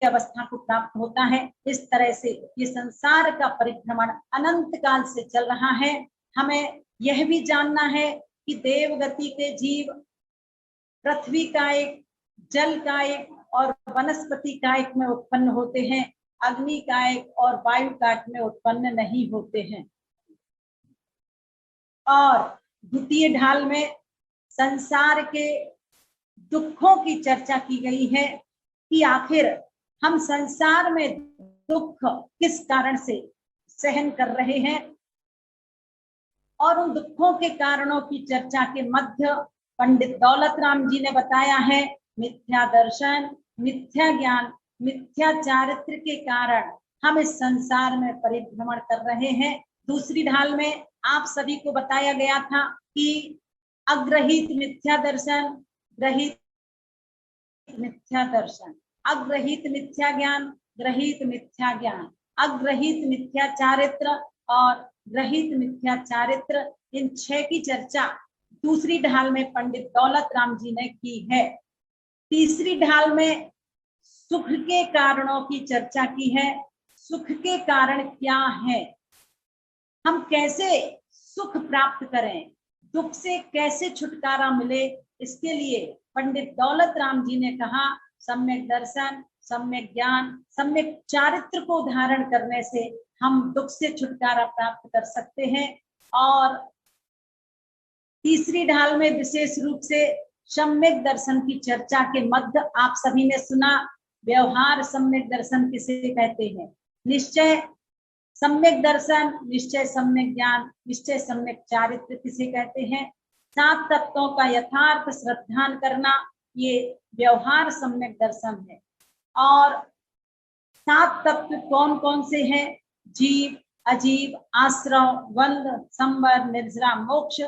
अवस्था को प्राप्त होता है। इस तरह से ये संसार का परिभ्रमण अनंत काल से चल रहा है। हमें यह भी जानना है कि देव गति के जीव पृथ्वी का एक, जल का एक और वनस्पति का एक में उत्पन्न होते हैं, अग्नि का एक और वायु का एक में उत्पन्न नहीं होते हैं। और द्वितीय ढाल में संसार के दुखों की चर्चा की गई है कि आखिर हम संसार में दुख किस कारण से सहन कर रहे हैं, और उन दुखों के कारणों की चर्चा के मध्य पंडित दौलत राम जी ने बताया है मिथ्या दर्शन, मिथ्या ज्ञान, मिथ्या चारित्र के कारण हम इस संसार में परिभ्रमण कर रहे हैं। दूसरी ढाल में आप सभी को बताया गया था कि अग्रहित मिथ्या दर्शन, ग्रहित मिथ्या दर्शन, अग्रहित मिथ्या ज्ञान, ग्रहित मिथ्या ज्ञान, अग्रहित मिथ्या चारित्र और ग्रहित मिथ्या चारित्र, इन 6 की चर्चा दूसरी ढाल में पंडित दौलत राम जी ने की है। तीसरी ढाल में सुख के कारणों की चर्चा की है। सुख के कारण क्या है, हम कैसे सुख प्राप्त करें, दुख से कैसे छुटकारा मिले, इसके लिए पंडित दौलत राम जी ने कहा सम्यक दर्शन, सम्यक ज्ञान, सम्यक चारित्र को धारण करने से हम दुख से छुटकारा प्राप्त कर सकते हैं। और तीसरी ढाल में विशेष रूप से सम्यक दर्शन की चर्चा के मध्य आप सभी ने सुना व्यवहार सम्यक दर्शन किसे कहते हैं, निश्चय सम्यक दर्शन, निश्चय सम्यक ज्ञान, निश्चय सम्यक चारित्र किसे कहते हैं। सात तत्वों का यथार्थ श्रद्धान करना, ये व्यवहार सम्यक दर्शन है। और सात तत्व कौन कौन से हैं? जीव, अजीव, आश्रव, बंध, संवर, निर्जरा, मोक्ष।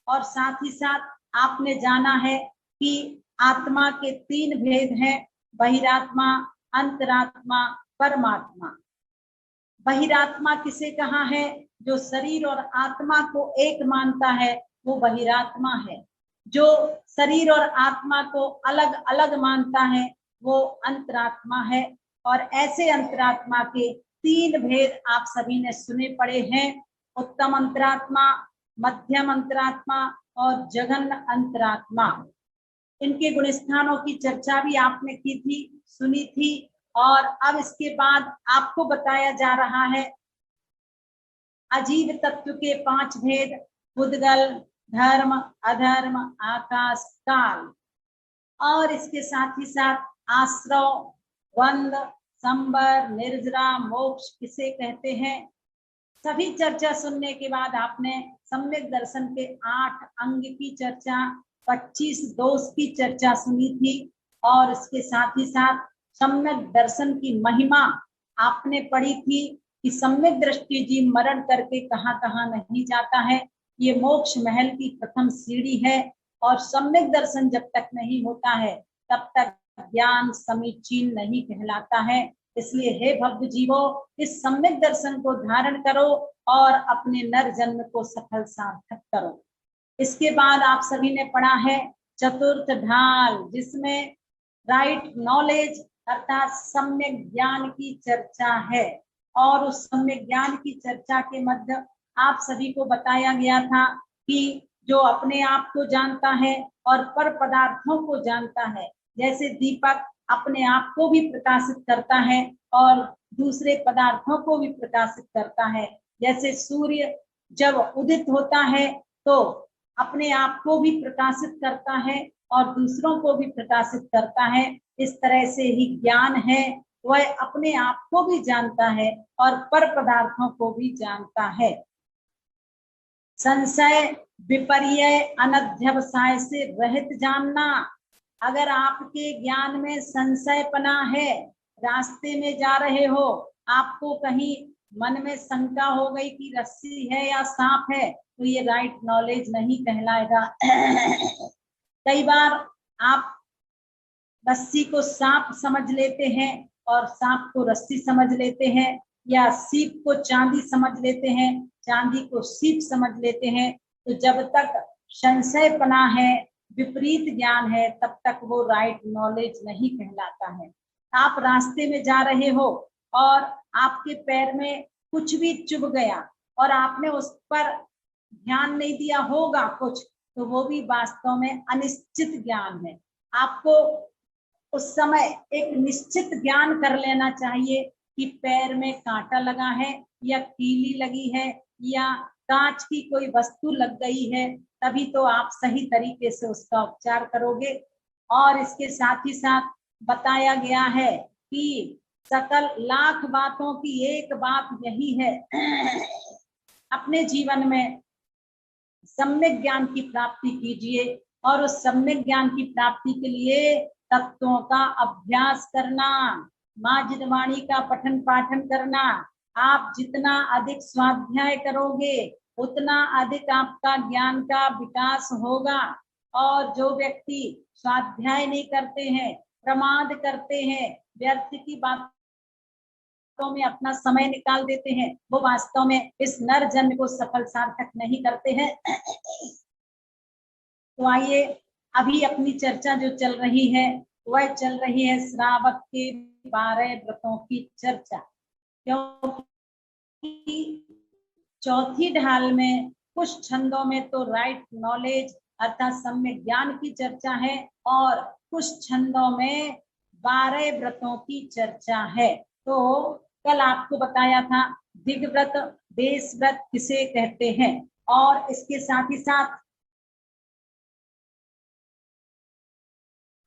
और साथ ही साथ आपने जाना है कि आत्मा के तीन भेद हैं, बहिरात्मा, अंतरात्मा, परमात्मा। बहिरात्मा किसे कहा है? जो शरीर और आत्मा को एक मानता है वो बहिरात्मा है। जो शरीर और आत्मा को अलग अलग मानता है वो अंतरात्मा है। और ऐसे अंतरात्मा के तीन भेद आप सभी ने सुने पड़े हैं, उत्तम अंतरात्मा, मध्यम अंतरात्मा और जघन्य अंतरात्मा। इनके गुणस्थानों की चर्चा भी आपने की थी, सुनी थी। और अब इसके बाद आपको बताया जा रहा है अजीव तत्व के पांच भेद, उद्गल, धर्म, अधर्म, आकाश, काल। और इसके साथ ही साथ आश्रव, बंध, संवर, निर्जरा, मोक्ष किसे कहते हैं। सभी चर्चा सुनने के बाद आपने सम्यक दर्शन के 8 अंग की चर्चा, 25 दोष की चर्चा सुनी थी। और इसके साथ ही साथ सम्यक दर्शन की महिमा आपने पढ़ी थी कि सम्यक दृष्टि जीव मरण करके कहाँ कहाँ नहीं जाता है, ये मोक्ष महल की प्रथम सीढ़ी है। और सम्यक दर्शन जब तक नहीं होता है तब तक ज्ञान समीचीन नहीं कहलाता है। इसलिए हे भक्त जीवो, इस सम्यक दर्शन को धारण करो और अपने नर जन्म को सफल सार्थक करो। इसके बाद आप सभी ने पढ़ा है चतुर्थ ढाल, जिसमें राइट नॉलेज अर्थात सम्यक ज्ञान की चर्चा है। और उस सम्यक ज्ञान की चर्चा के मध्य आप सभी को बताया गया था कि जो अपने आप को जानता है और पर पदार्थों को जानता है, जैसे दीपक अपने आप को भी प्रकाशित करता है और दूसरे पदार्थों को भी प्रकाशित करता है, जैसे सूर्य जब उदित होता है तो अपने आप को भी प्रकाशित करता है और दूसरों को भी प्रकाशित करता है, इस तरह से ही ज्ञान है, वह अपने आप को भी जानता है और पर पदार्थों को भी जानता है। संशय, विपर्य, अनध्यवसाय से रहित जानना। अगर आपके ज्ञान में संशयपना है, रास्ते में जा रहे हो, आपको कहीं मन में शंका हो गई कि रस्सी है या सांप है, तो ये राइट नॉलेज नहीं कहलाएगा। कई बार आप रस्सी को सांप समझ लेते हैं और सांप को रस्सी समझ लेते हैं, या सीप को चांदी समझ लेते हैं, चांदी को सीप समझ लेते हैं। तो जब तक संशयपना है, विपरीत ज्ञान है, तब तक वो राइट नॉलेज नहीं कहलाता है। आप रास्ते में जा रहे हो और आपके पैर में कुछ भी चुभ गया और आपने उस पर ध्यान नहीं दिया होगा कुछ, तो वो भी वास्तव में अनिश्चित ज्ञान है। आपको उस समय एक निश्चित ज्ञान कर लेना चाहिए कि पैर में कांटा लगा है या कीली लगी है या कांच की कोई वस्तु लग गई है, तभी तो आप सही तरीके से उसका उपचार करोगे। और इसके साथ ही साथ बताया गया है कि सकल लाख बातों की एक बात यही है, अपने जीवन में सम्यक ज्ञान की प्राप्ति कीजिए और उस सम्यक ज्ञान की प्राप्ति के लिए तत्वों का अभ्यास करना, माँ जिनवाणी का पठन पाठन करना। आप जितना अधिक स्वाध्याय करोगे उतना अधिक आपका ज्ञान का विकास होगा। और जो व्यक्ति स्वाध्याय नहीं करते हैं, प्रमाद करते हैं, व्यर्थ की बातों में अपना समय निकाल देते हैं, वो वास्तव में इस नर जन्म को सफल सार्थक नहीं करते हैं। तो आइए, अभी अपनी चर्चा जो चल रही है वह चल रही है श्रावक के 12 व्रतों की चर्चा। क्योंकि चौथी ढाल में कुछ छंदों में तो राइट नॉलेज अर्थात सम्यक ज्ञान की चर्चा है और कुछ छंदों में 12 व्रतों की चर्चा है। तो कल आपको बताया था दिग्व्रत, देश व्रत किसे कहते हैं, और इसके साथ ही साथ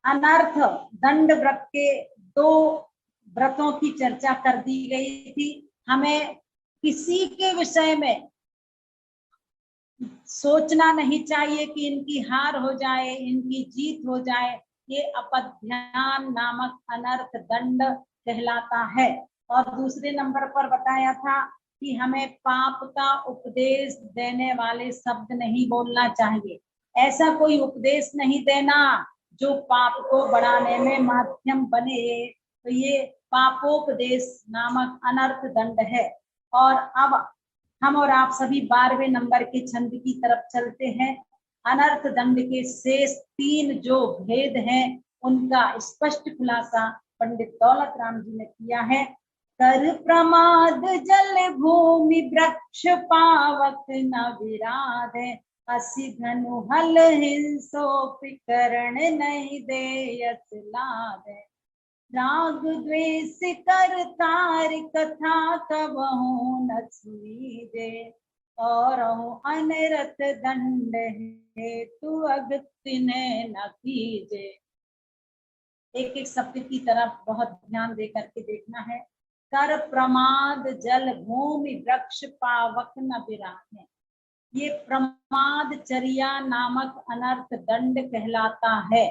अनर्थ दंड व्रत के 2 व्रतों की चर्चा कर दी गई थी। हमें किसी के विषय में सोचना नहीं चाहिए कि इनकी हार हो जाए, इनकी जीत हो जाए। ये अपध्यान नामक अनर्थ दंड कहलाता है। और दूसरे नंबर पर बताया था कि हमें पाप का उपदेश देने वाले शब्द नहीं बोलना चाहिए। ऐसा कोई उपदेश नहीं देना जो पाप को बढ़ाने में माध्यम बने, तो ये पापोपदेश नामक अनर्थ दंड है। और अब हम और आप सभी 12वें नंबर के छंद की तरफ चलते हैं। अनर्थ दंड के शेष 3 जो भेद हैं उनका स्पष्ट खुलासा पंडित दौलत राम जी ने किया है। कर प्रमाद जल भूमि वृक्ष पावक न विराधे, असि धनु हल हिंसो पिकरण नहीं दे यस लादे। राग द्वेष कर तार कथा कबहु न सुनीजे, और अनरथ दंड हेतु अगति न कीजे। एक एक शब्द की तरफ बहुत ध्यान दे करके देखना है। कर प्रमाद जल भूमि वृक्ष पावक न विराधे, ये प्रमाद चर्या नामक अनर्थ दंड कहलाता है।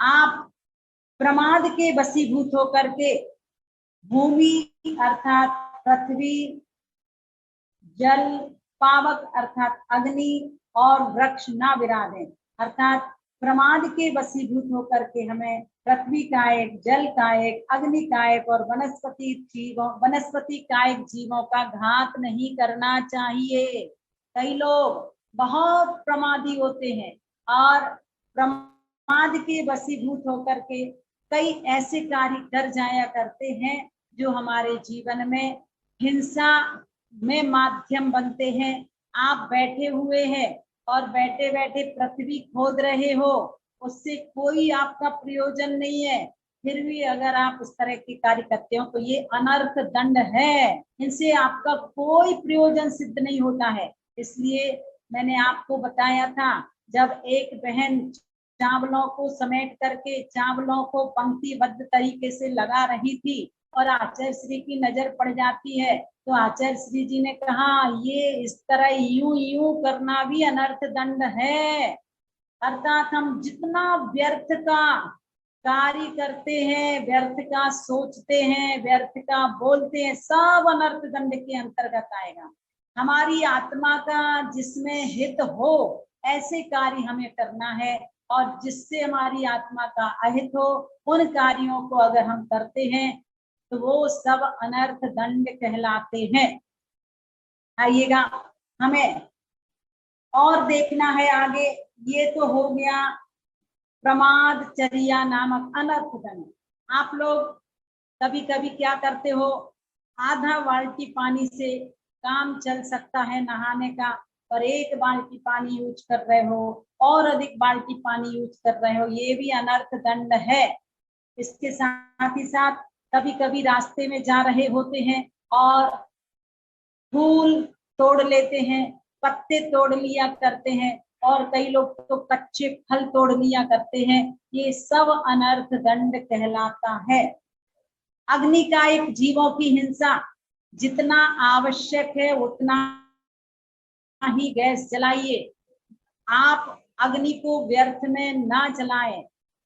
आप प्रमाद के वशीभूत होकर के भूमि अर्थात पृथ्वी, जल, पावक अर्थात अग्नि और वृक्ष ना विराधे, अर्थात प्रमाद के वशीभूत होकर के हमें पृथ्वी का एक, जल का एक, अग्नि का एक और वनस्पति कायिक जीवों का घात नहीं करना चाहिए। कई लोग बहुत प्रमादी होते हैं और प्रमाद के वशीभूत होकर के कई ऐसे कार्य कर जाया करते हैं जो हमारे जीवन में हिंसा में माध्यम बनते हैं। आप बैठे हुए हैं और बैठे बैठे पृथ्वी खोद रहे हो, उससे कोई आपका प्रयोजन नहीं है, फिर भी अगर आप उस तरह के कार्य करते हो तो ये अनर्थ दंड है। इनसे आपका कोई प्रयोजन सिद्ध नहीं होता है। इसलिए मैंने आपको बताया था, जब एक बहन चावलों को समेट करके चावलों को पंक्तिबद्ध तरीके से लगा रही थी और आचार्य श्री की नजर पड़ जाती है, तो आचार्य श्री जी ने कहा ये इस तरह यूं यूं करना भी अनर्थ दंड है। अर्थात हम जितना व्यर्थ का कार्य करते हैं, व्यर्थ का सोचते हैं, व्यर्थ का बोलते हैं, सब अनर्थ दंड के अंतर्गत आएगा। हमारी आत्मा का जिसमें हित हो ऐसे कार्य हमें करना है, और जिससे हमारी आत्मा का अहित हो उन कार्यों को अगर हम करते हैं तो वो सब अनर्थ दंड कहलाते हैं। आइएगा, हमें और देखना है आगे। ये तो हो गया प्रमाद चर्या नामक अनर्थ दंड। आप लोग कभी कभी क्या करते हो, आधा बाल्टी पानी से काम चल सकता है नहाने का, और 1 बाल्टी पानी यूज कर रहे हो और अधिक बाल्टी पानी यूज कर रहे हो, ये भी अनर्थ दंड है। इसके साथ ही साथ कभी कभी रास्ते में जा रहे होते हैं और फूल तोड़ लेते हैं, पत्ते तोड़ लिया करते हैं, और कई लोग तो कच्चे फल तोड़ लिया करते हैं, ये सब अनर्थ दंड कहलाता है। अग्नि का एक जीवों की हिंसा, जितना आवश्यक है उतना ही गैस जलाइए। आप अग्नि को व्यर्थ में ना जलाएं,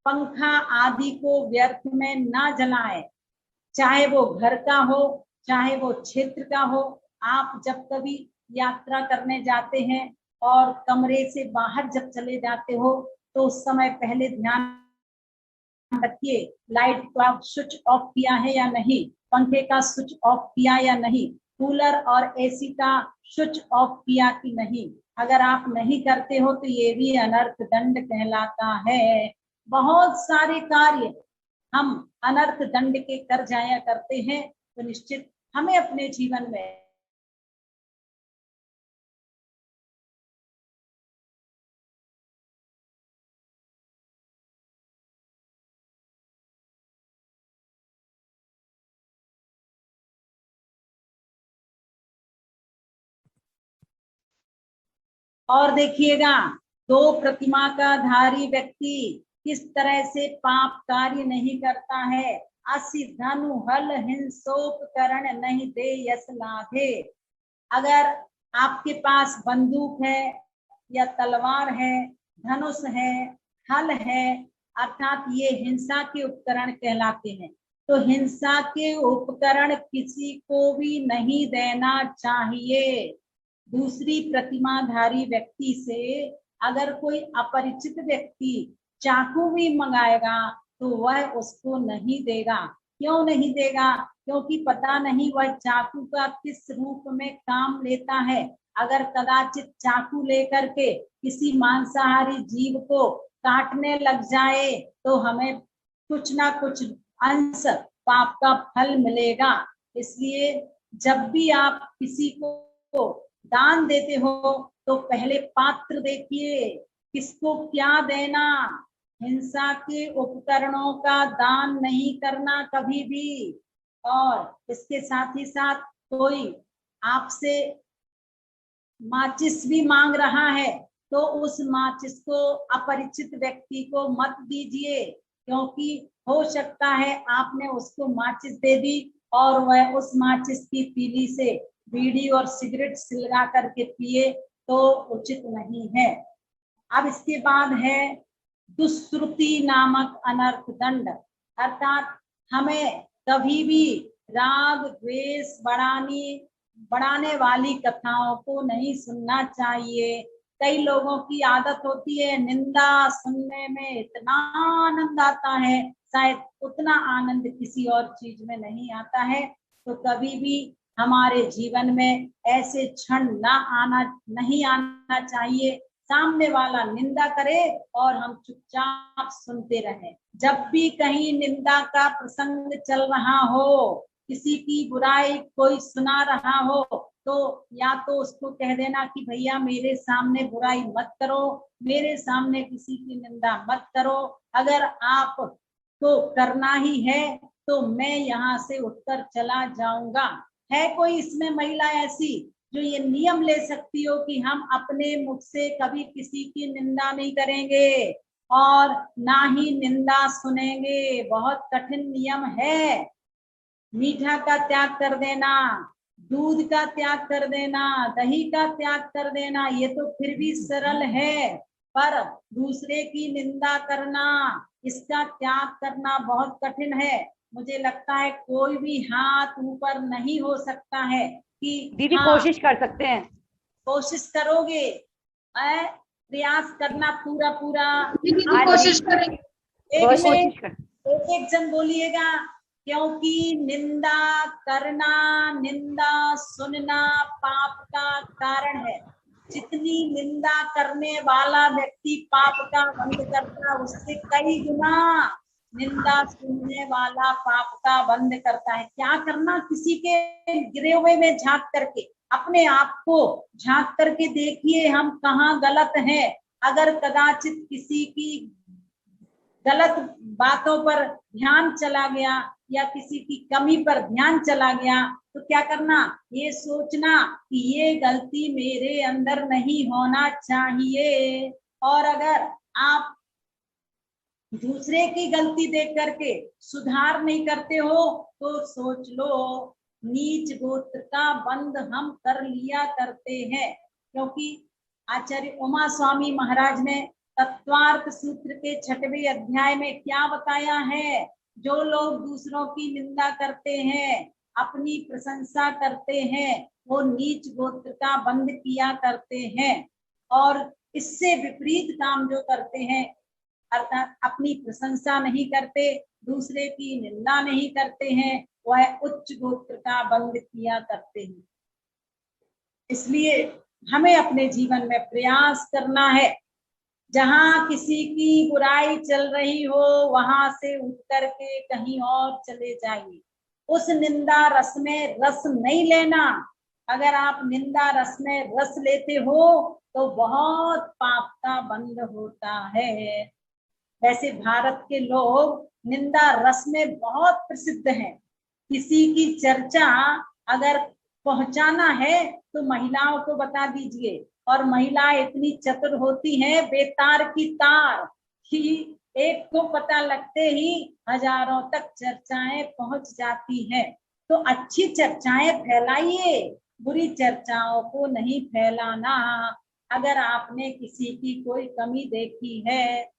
पंखा आदि को व्यर्थ में ना जलाएं, चाहे वो घर का हो चाहे वो क्षेत्र का हो। आप जब कभी यात्रा करने जाते हैं और कमरे से बाहर जब चले जाते हो तो उस समय पहले ध्यान रखिए लाइट का स्विच ऑफ किया है या नहीं, पंखे का स्विच ऑफ किया या नहीं, कूलर और एसी का स्विच ऑफ किया कि नहीं। अगर आप नहीं करते हो तो ये भी अनर्थ दंड कहलाता है। बहुत सारे कार्य हम अनर्थ दंड के कर जाया करते हैं, तो निश्चित हमें अपने जीवन में और देखिएगा, 2 प्रतिमा का धारी व्यक्ति किस तरह से पाप कार्य नहीं करता है। असि धनु हल हिंसोपकरण नहीं दे यस लाधे। अगर आपके पास बंदूक है या तलवार है, धनुष है, हल है, अर्थात ये हिंसा के उपकरण कहलाते हैं। तो हिंसा के उपकरण किसी को भी नहीं देना चाहिए। दूसरी प्रतिमाधारी व्यक्ति से अगर कोई अपरिचित व्यक्ति चाकू भी मंगाएगा तो वह उसको नहीं देगा। क्यों नहीं देगा? क्योंकि पता नहीं वह चाकू का किस रूप में काम लेता है। अगर कदाचित चाकू लेकर के किसी मांसाहारी जीव को काटने लग जाए तो हमें कुछ ना कुछ अंश पाप का फल मिलेगा। इसलिए जब भी आप किसी को दान देते हो तो पहले पात्र देखिए किसको क्या देना। हिंसा के उपकरणों का दान नहीं करना कभी भी। और इसके साथ ही साथ कोई आपसे माचिस भी मांग रहा है तो उस माचिस को अपरिचित व्यक्ति को मत दीजिए, क्योंकि हो सकता है आपने उसको माचिस दे दी और वह उस माचिस की तीली से बीड़ी और सिगरेट सिलगा करके पिए, तो उचित नहीं है। अब इसके बाद है दुष्श्रुति नामक अनर्थ दंड, अर्थात हमें कभी भी राग द्वेष बढ़ाने वाली कथाओं को नहीं सुनना चाहिए। कई लोगों की आदत होती है, निंदा सुनने में इतना आनंद आता है, शायद उतना आनंद किसी और चीज में नहीं आता है। तो कभी भी हमारे जीवन में ऐसे क्षण नहीं आना चाहिए। सामने वाला निंदा करे और हम चुपचाप सुनते रहें। जब भी कहीं निंदा का प्रसंग चल रहा हो, किसी की बुराई कोई सुना रहा हो, तो या तो उसको कह देना कि भैया मेरे सामने बुराई मत करो, मेरे सामने किसी की निंदा मत करो। अगर आप तो करना ही है तो मैं यहाँ से उठकर चला जाऊंगा। है कोई इसमें महिला ऐसी जो ये नियम ले सकती हो कि हम अपने मुख से कभी किसी की निंदा नहीं करेंगे और ना ही निंदा सुनेंगे? बहुत कठिन नियम है। मीठा का त्याग कर देना, दूध का त्याग कर देना, दही का त्याग कर देना, ये तो फिर भी सरल है, पर दूसरे की निंदा करना, इसका त्याग करना बहुत कठिन है। मुझे लगता है कोई भी हाथ ऊपर नहीं हो सकता है कि दीदी हाँ, कोशिश कर सकते हैं। कोशिश करोगे, प्रयास करना पूरा दीदी कोशिश करेंगे। एक जन बोलिएगा, क्योंकि निंदा करना, निंदा सुनना पाप का कारण है। जितनी निंदा करने वाला व्यक्ति पाप का बंध करता, उससे कई गुना निंदा सुनने वाला पाप का बंद करता है। क्या करना? किसी के गिरे हुए में झांक करके, अपने आप को झांक करके देखिए हम कहाँ गलत हैं। अगर कदाचित किसी की गलत बातों पर ध्यान चला गया या किसी की कमी पर ध्यान चला गया तो क्या करना? ये सोचना कि ये गलती मेरे अंदर नहीं होना चाहिए। और अगर आप दूसरे की गलती देख करके सुधार नहीं करते हो तो सोच लो नीच गोत्र का बंध हम कर लिया करते हैं। क्योंकि आचार्य उमा स्वामी महाराज ने तत्वार्थ सूत्र के 6वें अध्याय में क्या बताया है? जो लोग दूसरों की निंदा करते हैं, अपनी प्रशंसा करते हैं, वो नीच गोत्र का बंध किया करते हैं। और इससे विपरीत काम जो करते हैं, अर्थात अपनी प्रशंसा नहीं करते, दूसरे की निंदा नहीं करते हैं, वह उच्च गोत्र का बंध किया करते हैं। इसलिए हमें अपने जीवन में प्रयास करना है, जहां किसी की बुराई चल रही हो वहां से उठ करके कहीं और चले जाइए। उस निंदा रस में रस नहीं लेना। अगर आप निंदा रस में रस लेते हो तो बहुत पाप का बंध होता है। वैसे भारत के लोग निंदा रस में बहुत प्रसिद्ध हैं। किसी की चर्चा अगर पहुंचाना है तो महिलाओं को बता दीजिए, और महिलाएं इतनी चतुर होती हैं, बेतार की तार, कि एक को पता लगते ही हजारों तक चर्चाएं पहुंच जाती हैं। तो अच्छी चर्चाएं फैलाइए, बुरी चर्चाओं को नहीं फैलाना। अगर आपने किसी की कोई कमी देखी है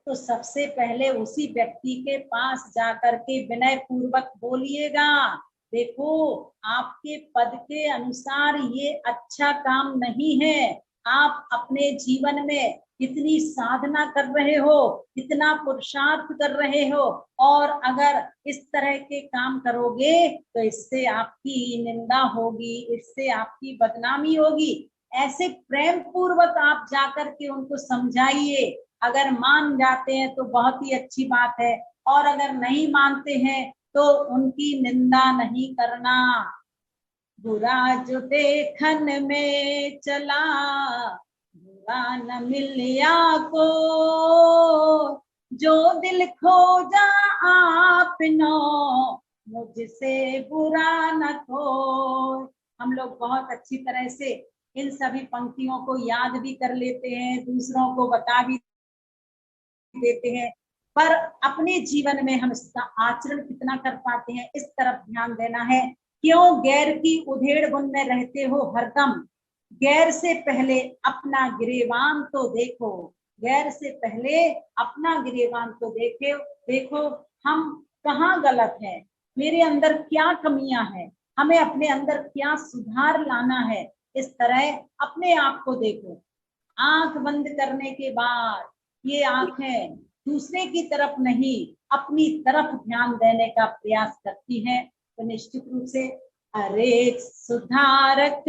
तो सबसे पहले उसी व्यक्ति के पास जाकर के विनय पूर्वक बोलिएगा, देखो आपके पद के अनुसार ये अच्छा काम नहीं है, आप अपने जीवन में कितनी साधना कर रहे हो, कितना पुरुषार्थ कर रहे हो, और अगर इस तरह के काम करोगे तो इससे आपकी निंदा होगी, इससे आपकी बदनामी होगी। ऐसे प्रेम पूर्वक आप जाकर के उनको समझाइए। अगर मान जाते हैं तो बहुत ही अच्छी बात है, और अगर नहीं मानते हैं तो उनकी निंदा नहीं करना। बुरा जो देखन में चला, बुरा न मिलिया को, जो दिल खोजा आपनो, मुझसे बुरा न को। हम लोग बहुत अच्छी तरह से इन सभी पंक्तियों को याद भी कर लेते हैं, दूसरों को बता भी देते हैं, पर अपने जीवन में हम इसका आचरण कितना कर पाते हैं, इस तरफ ध्यान देना है। क्यों गैर की उधेड़ बुन में रहते हो हरदम, गैर से पहले अपना गिरेबान तो देखो, गैर से पहले अपना गिरेबान तो देखो हम कहाँ गलत है, मेरे अंदर क्या कमियां हैं, हमें अपने अंदर क्या सुधार लाना है। इस तरह अपने आप को देखो। आंख बंद करने के बाद ये आंखें दूसरे की तरफ नहीं, अपनी तरफ ध्यान देने का प्रयास करती हैं, तो निश्चित रूप से अरे सुधारक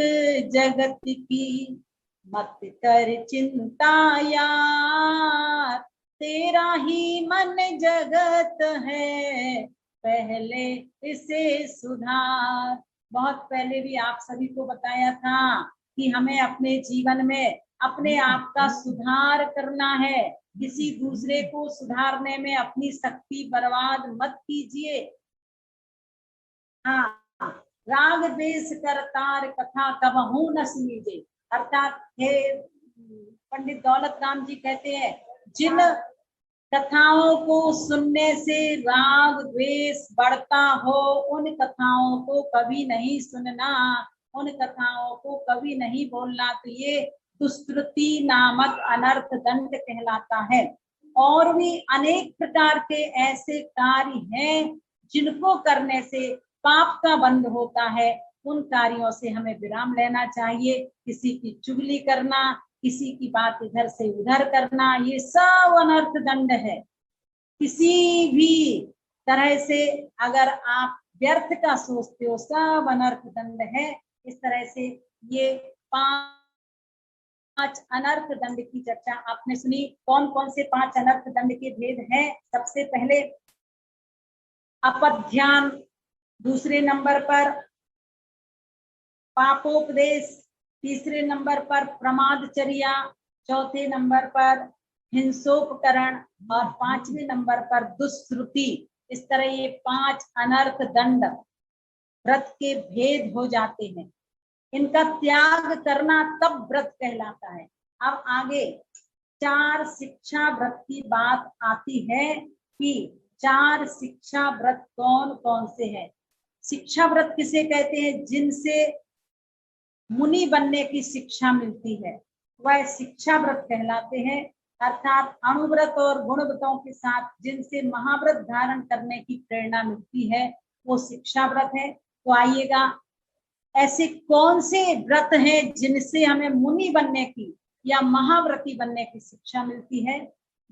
जगत की मत कर चिंता यार, तेरा ही मन जगत है, पहले इसे सुधार। बहुत पहले भी आप सभी को बताया था कि हमें अपने जीवन में अपने आप का सुधार करना है, किसी दूसरे को सुधारने में अपनी शक्ति बर्बाद मत कीजिए। हाँ, राग द्वेष करतार कथा कबहू न सुनीजे, अर्थात हे पंडित दौलत राम जी कहते हैं, जिन कथाओं को सुनने से राग द्वेष बढ़ता हो उन कथाओं को कभी नहीं सुनना, उन कथाओं को कभी नहीं बोलना, तो ये दुष्कृति नामक अनर्थ दंड कहलाता है। और भी अनेक प्रकार के ऐसे कार्य हैं जिनको करने से पाप का बंध होता है, उन कार्यों से हमें विराम लेना चाहिए। किसी की चुगली करना, किसी की बात इधर से उधर करना, ये सब अनर्थ दंड है। किसी भी तरह से अगर आप व्यर्थ का सोचते हो, सब अनर्थ दंड है। इस तरह से ये 5 अनर्थ दंड की चर्चा आपने सुनी। कौन कौन से 5 अनर्थ दंड के भेद हैं? सबसे पहले अपध्यान, दूसरे नंबर पर पापोपदेश, तीसरे नंबर पर प्रमादचर्या, चौथे नंबर पर हिंसोपकरण और 5वें नंबर पर दुष्श्रुति। इस तरह ये 5 अनर्थ दंड व्रत के भेद हो जाते हैं। इनका त्याग करना तब व्रत कहलाता है। अब आगे 4 शिक्षा व्रत की बात आती है कि 4 शिक्षा व्रत कौन कौन से हैं। शिक्षा व्रत किसे कहते हैं? जिनसे मुनि बनने की शिक्षा मिलती है वह शिक्षा व्रत कहलाते हैं। अर्थात अणुव्रत और गुणव्रतों के साथ जिनसे महाव्रत धारण करने की प्रेरणा मिलती है वो शिक्षा व्रत है। तो आइएगा, ऐसे कौन से व्रत हैं जिनसे हमें मुनि बनने की या महाव्रती बनने की शिक्षा मिलती है?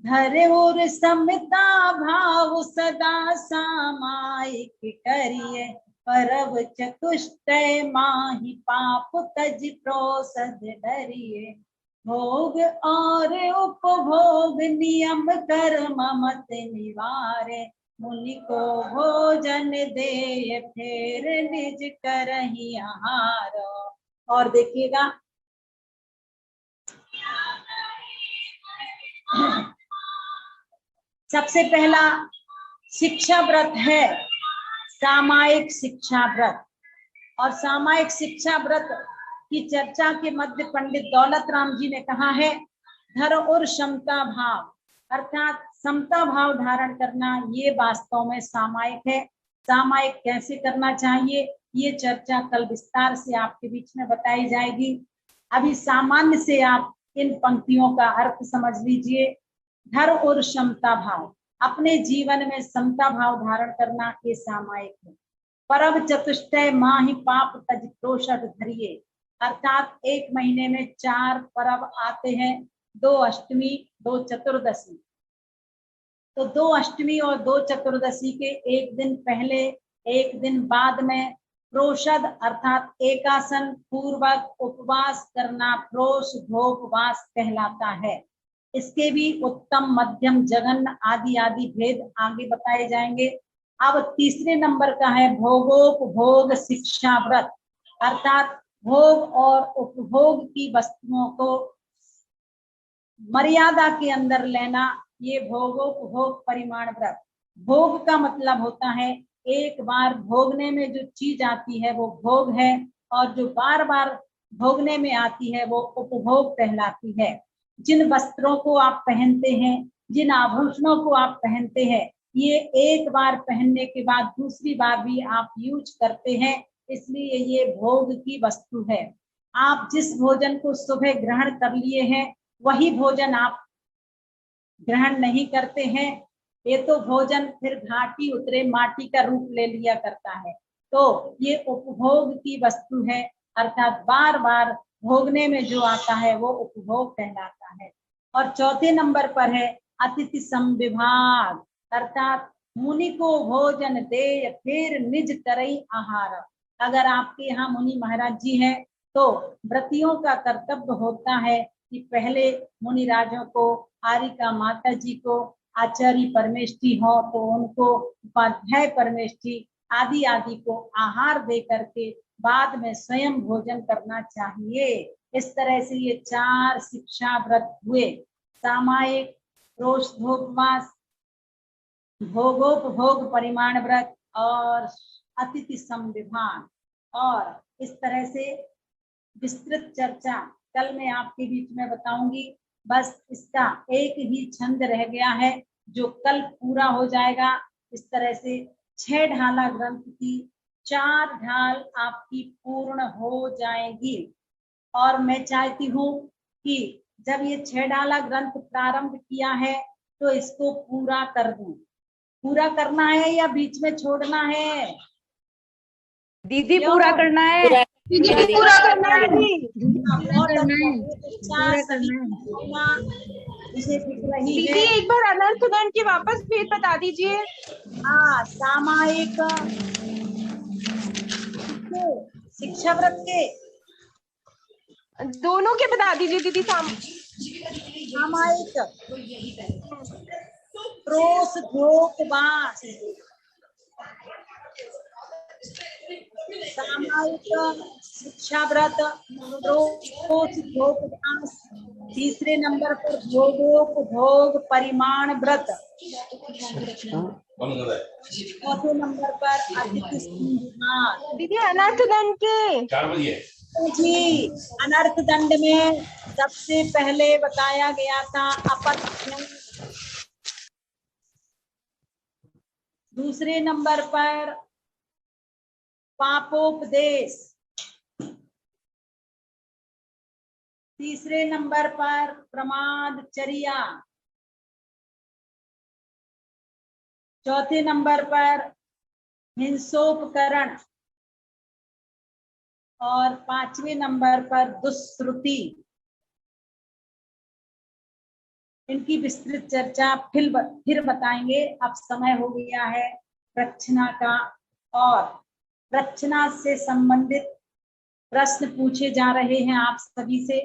धरे और समता भाव सदा सामायिक करिए, परव चतुष्टय माहि पाप तज प्रोसद डरिए, भोग और उपभोग नियम कर्म मत निवारे, मुनि को भोजन दे फेर निज करहि आहार। और देखिएगा, सबसे पहला शिक्षा व्रत है सामायिक शिक्षा व्रत। और सामायिक शिक्षा व्रत की चर्चा के मध्य पंडित दौलत राम जी ने कहा है धर्म और समता भाव, अर्थात समता भाव धारण करना, ये वास्तव में सामायिक है। सामायिक कैसे करना चाहिए ये चर्चा कल विस्तार से आपके बीच में बताई जाएगी। अभी सामान्य से आप इन पंक्तियों का अर्थ समझ लीजिए। धर्म और समता भाव, अपने जीवन में समता भाव धारण करना ये सामायिक है। परम चतुष्टय माहि पाप तज क्रोशद धरिये, अर्थात एक महीने में 4 पर्व आते हैं, 2 अष्टमी 2 चतुर्दशी। तो 2 अष्टमी और 2 चतुर्दशी के एक दिन पहले एक दिन बाद में प्रोषद अर्थात एकासन पूर्वक उपवास करना प्रोषधोपवास कहलाता है। इसके भी उत्तम मध्यम जघन्य आदि आदि भेद आगे बताए जाएंगे। अब तीसरे नंबर का है भोगोपभोग शिक्षा व्रत, अर्थात भोग और उपभोग की वस्तुओं को मर्यादा के अंदर लेना, ये भोगोपभोग परिमाण व्रत। भोग का मतलब होता है एक बार भोगने में जो चीज आती है वो भोग है, और जो बार बार भोगने में आती है वो उपभोग कहलाती है। जिन वस्त्रों को आप पहनते हैं, जिन आभूषणों को आप पहनते हैं, ये एक बार पहनने के बाद दूसरी बार भी आप यूज करते हैं, इसलिए ये भोग की वस्तु है। आप जिस भोजन को सुबह ग्रहण कर लिए हैं वही भोजन आप ग्रहण नहीं करते हैं, ये तो भोजन फिर घाटी उतरे माटी का रूप ले लिया करता है। तो ये उपभोग की वस्तु है, अर्थात बार बार भोगने में जो आता है वो उपभोग कहलाता है। और चौथे नंबर पर है अतिथि संविभाग, अर्थात मुनि को भोजन दे फिर निज करई आहार। अगर आपके यहाँ मुनि महाराज जी हैं तो व्रतियों का कर्तव्य होता है कि पहले मुनि राजों को, आरिका माता जी को आचार्य परमेष्ठी हो तो उनको उपाध्याय परमेष्ठी आदि आदि को आहार दे करके बाद में स्वयं भोजन करना चाहिए। इस तरह से ये 4 शिक्षा व्रत हुए, सामायिक, प्रोषधोपवास, भोगोपभोग परिमाण व्रत और अतिथि संविभाग। और इस तरह से विस्तृत चर्चा कल मैं आपके बीच में बताऊंगी। बस इसका एक ही छंद रह गया है जो कल पूरा हो जाएगा। इस तरह से 6 ढाला ग्रंथ की 4 ढाल आपकी पूर्ण हो जाएगी। और मैं चाहती हूँ कि जब ये 6 ढाला ग्रंथ प्रारंभ किया है तो इसको पूरा कर दूं। पूरा करना है या बीच में छोड़ना है? दीदी पूरा करना है, दीदी पूरा करना है। दीदी एक बार अनर्थगण की वापस भेद बता दीजिए। हाँ, सामायिक शिक्षा व्रत के दोनों के बता दीजिए दीदी। सामायिक प्रोषधोपवास, सामायिक शिक्षा व्रत, प्रोषधोपवास। तीसरे नंबर पर भोगोपभोग परिमाण व्रत। चौथे नंबर पर अतिथि संविभाग। दीदी अनर्थ दंड के 4 बजे जी, अनर्थ दंड में सबसे पहले बताया गया था अपत्य। दूसरे नंबर पर पापोपदेश। तीसरे नंबर पर प्रमादचर्या। चौथे नंबर पर हिंसोपकरण और 5वें नंबर पर दुष्श्रुति। इनकी विस्तृत चर्चा फिर बताएंगे। अब समय हो गया है प्रच्छना का, और प्रच्छना से संबंधित प्रश्न पूछे जा रहे हैं आप सभी से।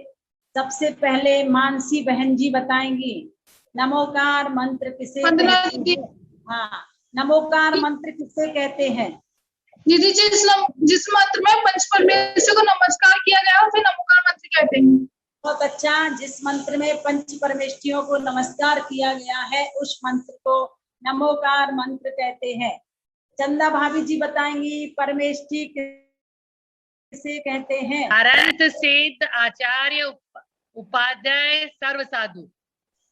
सबसे पहले मानसी बहन जी बताएंगी नमोकार मंत्र किसे कहते हैं? हाँ, नमोकार मंत्र किसे कहते हैं? दीदी जिस मंत्र में पंच परमेश्वर को नमस्कार किया गया उसे नमोकार मंत्र कहते हैं। बहुत अच्छा। जिस मंत्र में पंच परमेष्ठियों को नमस्कार किया गया है उस मंत्र को नमोकार मंत्र कहते हैं। चंदा भाभी जी बताएंगी परमेष्ठी किसे कहते हैं? अनंत सिद्ध आचार्य उपाध्याय सर्व साधु।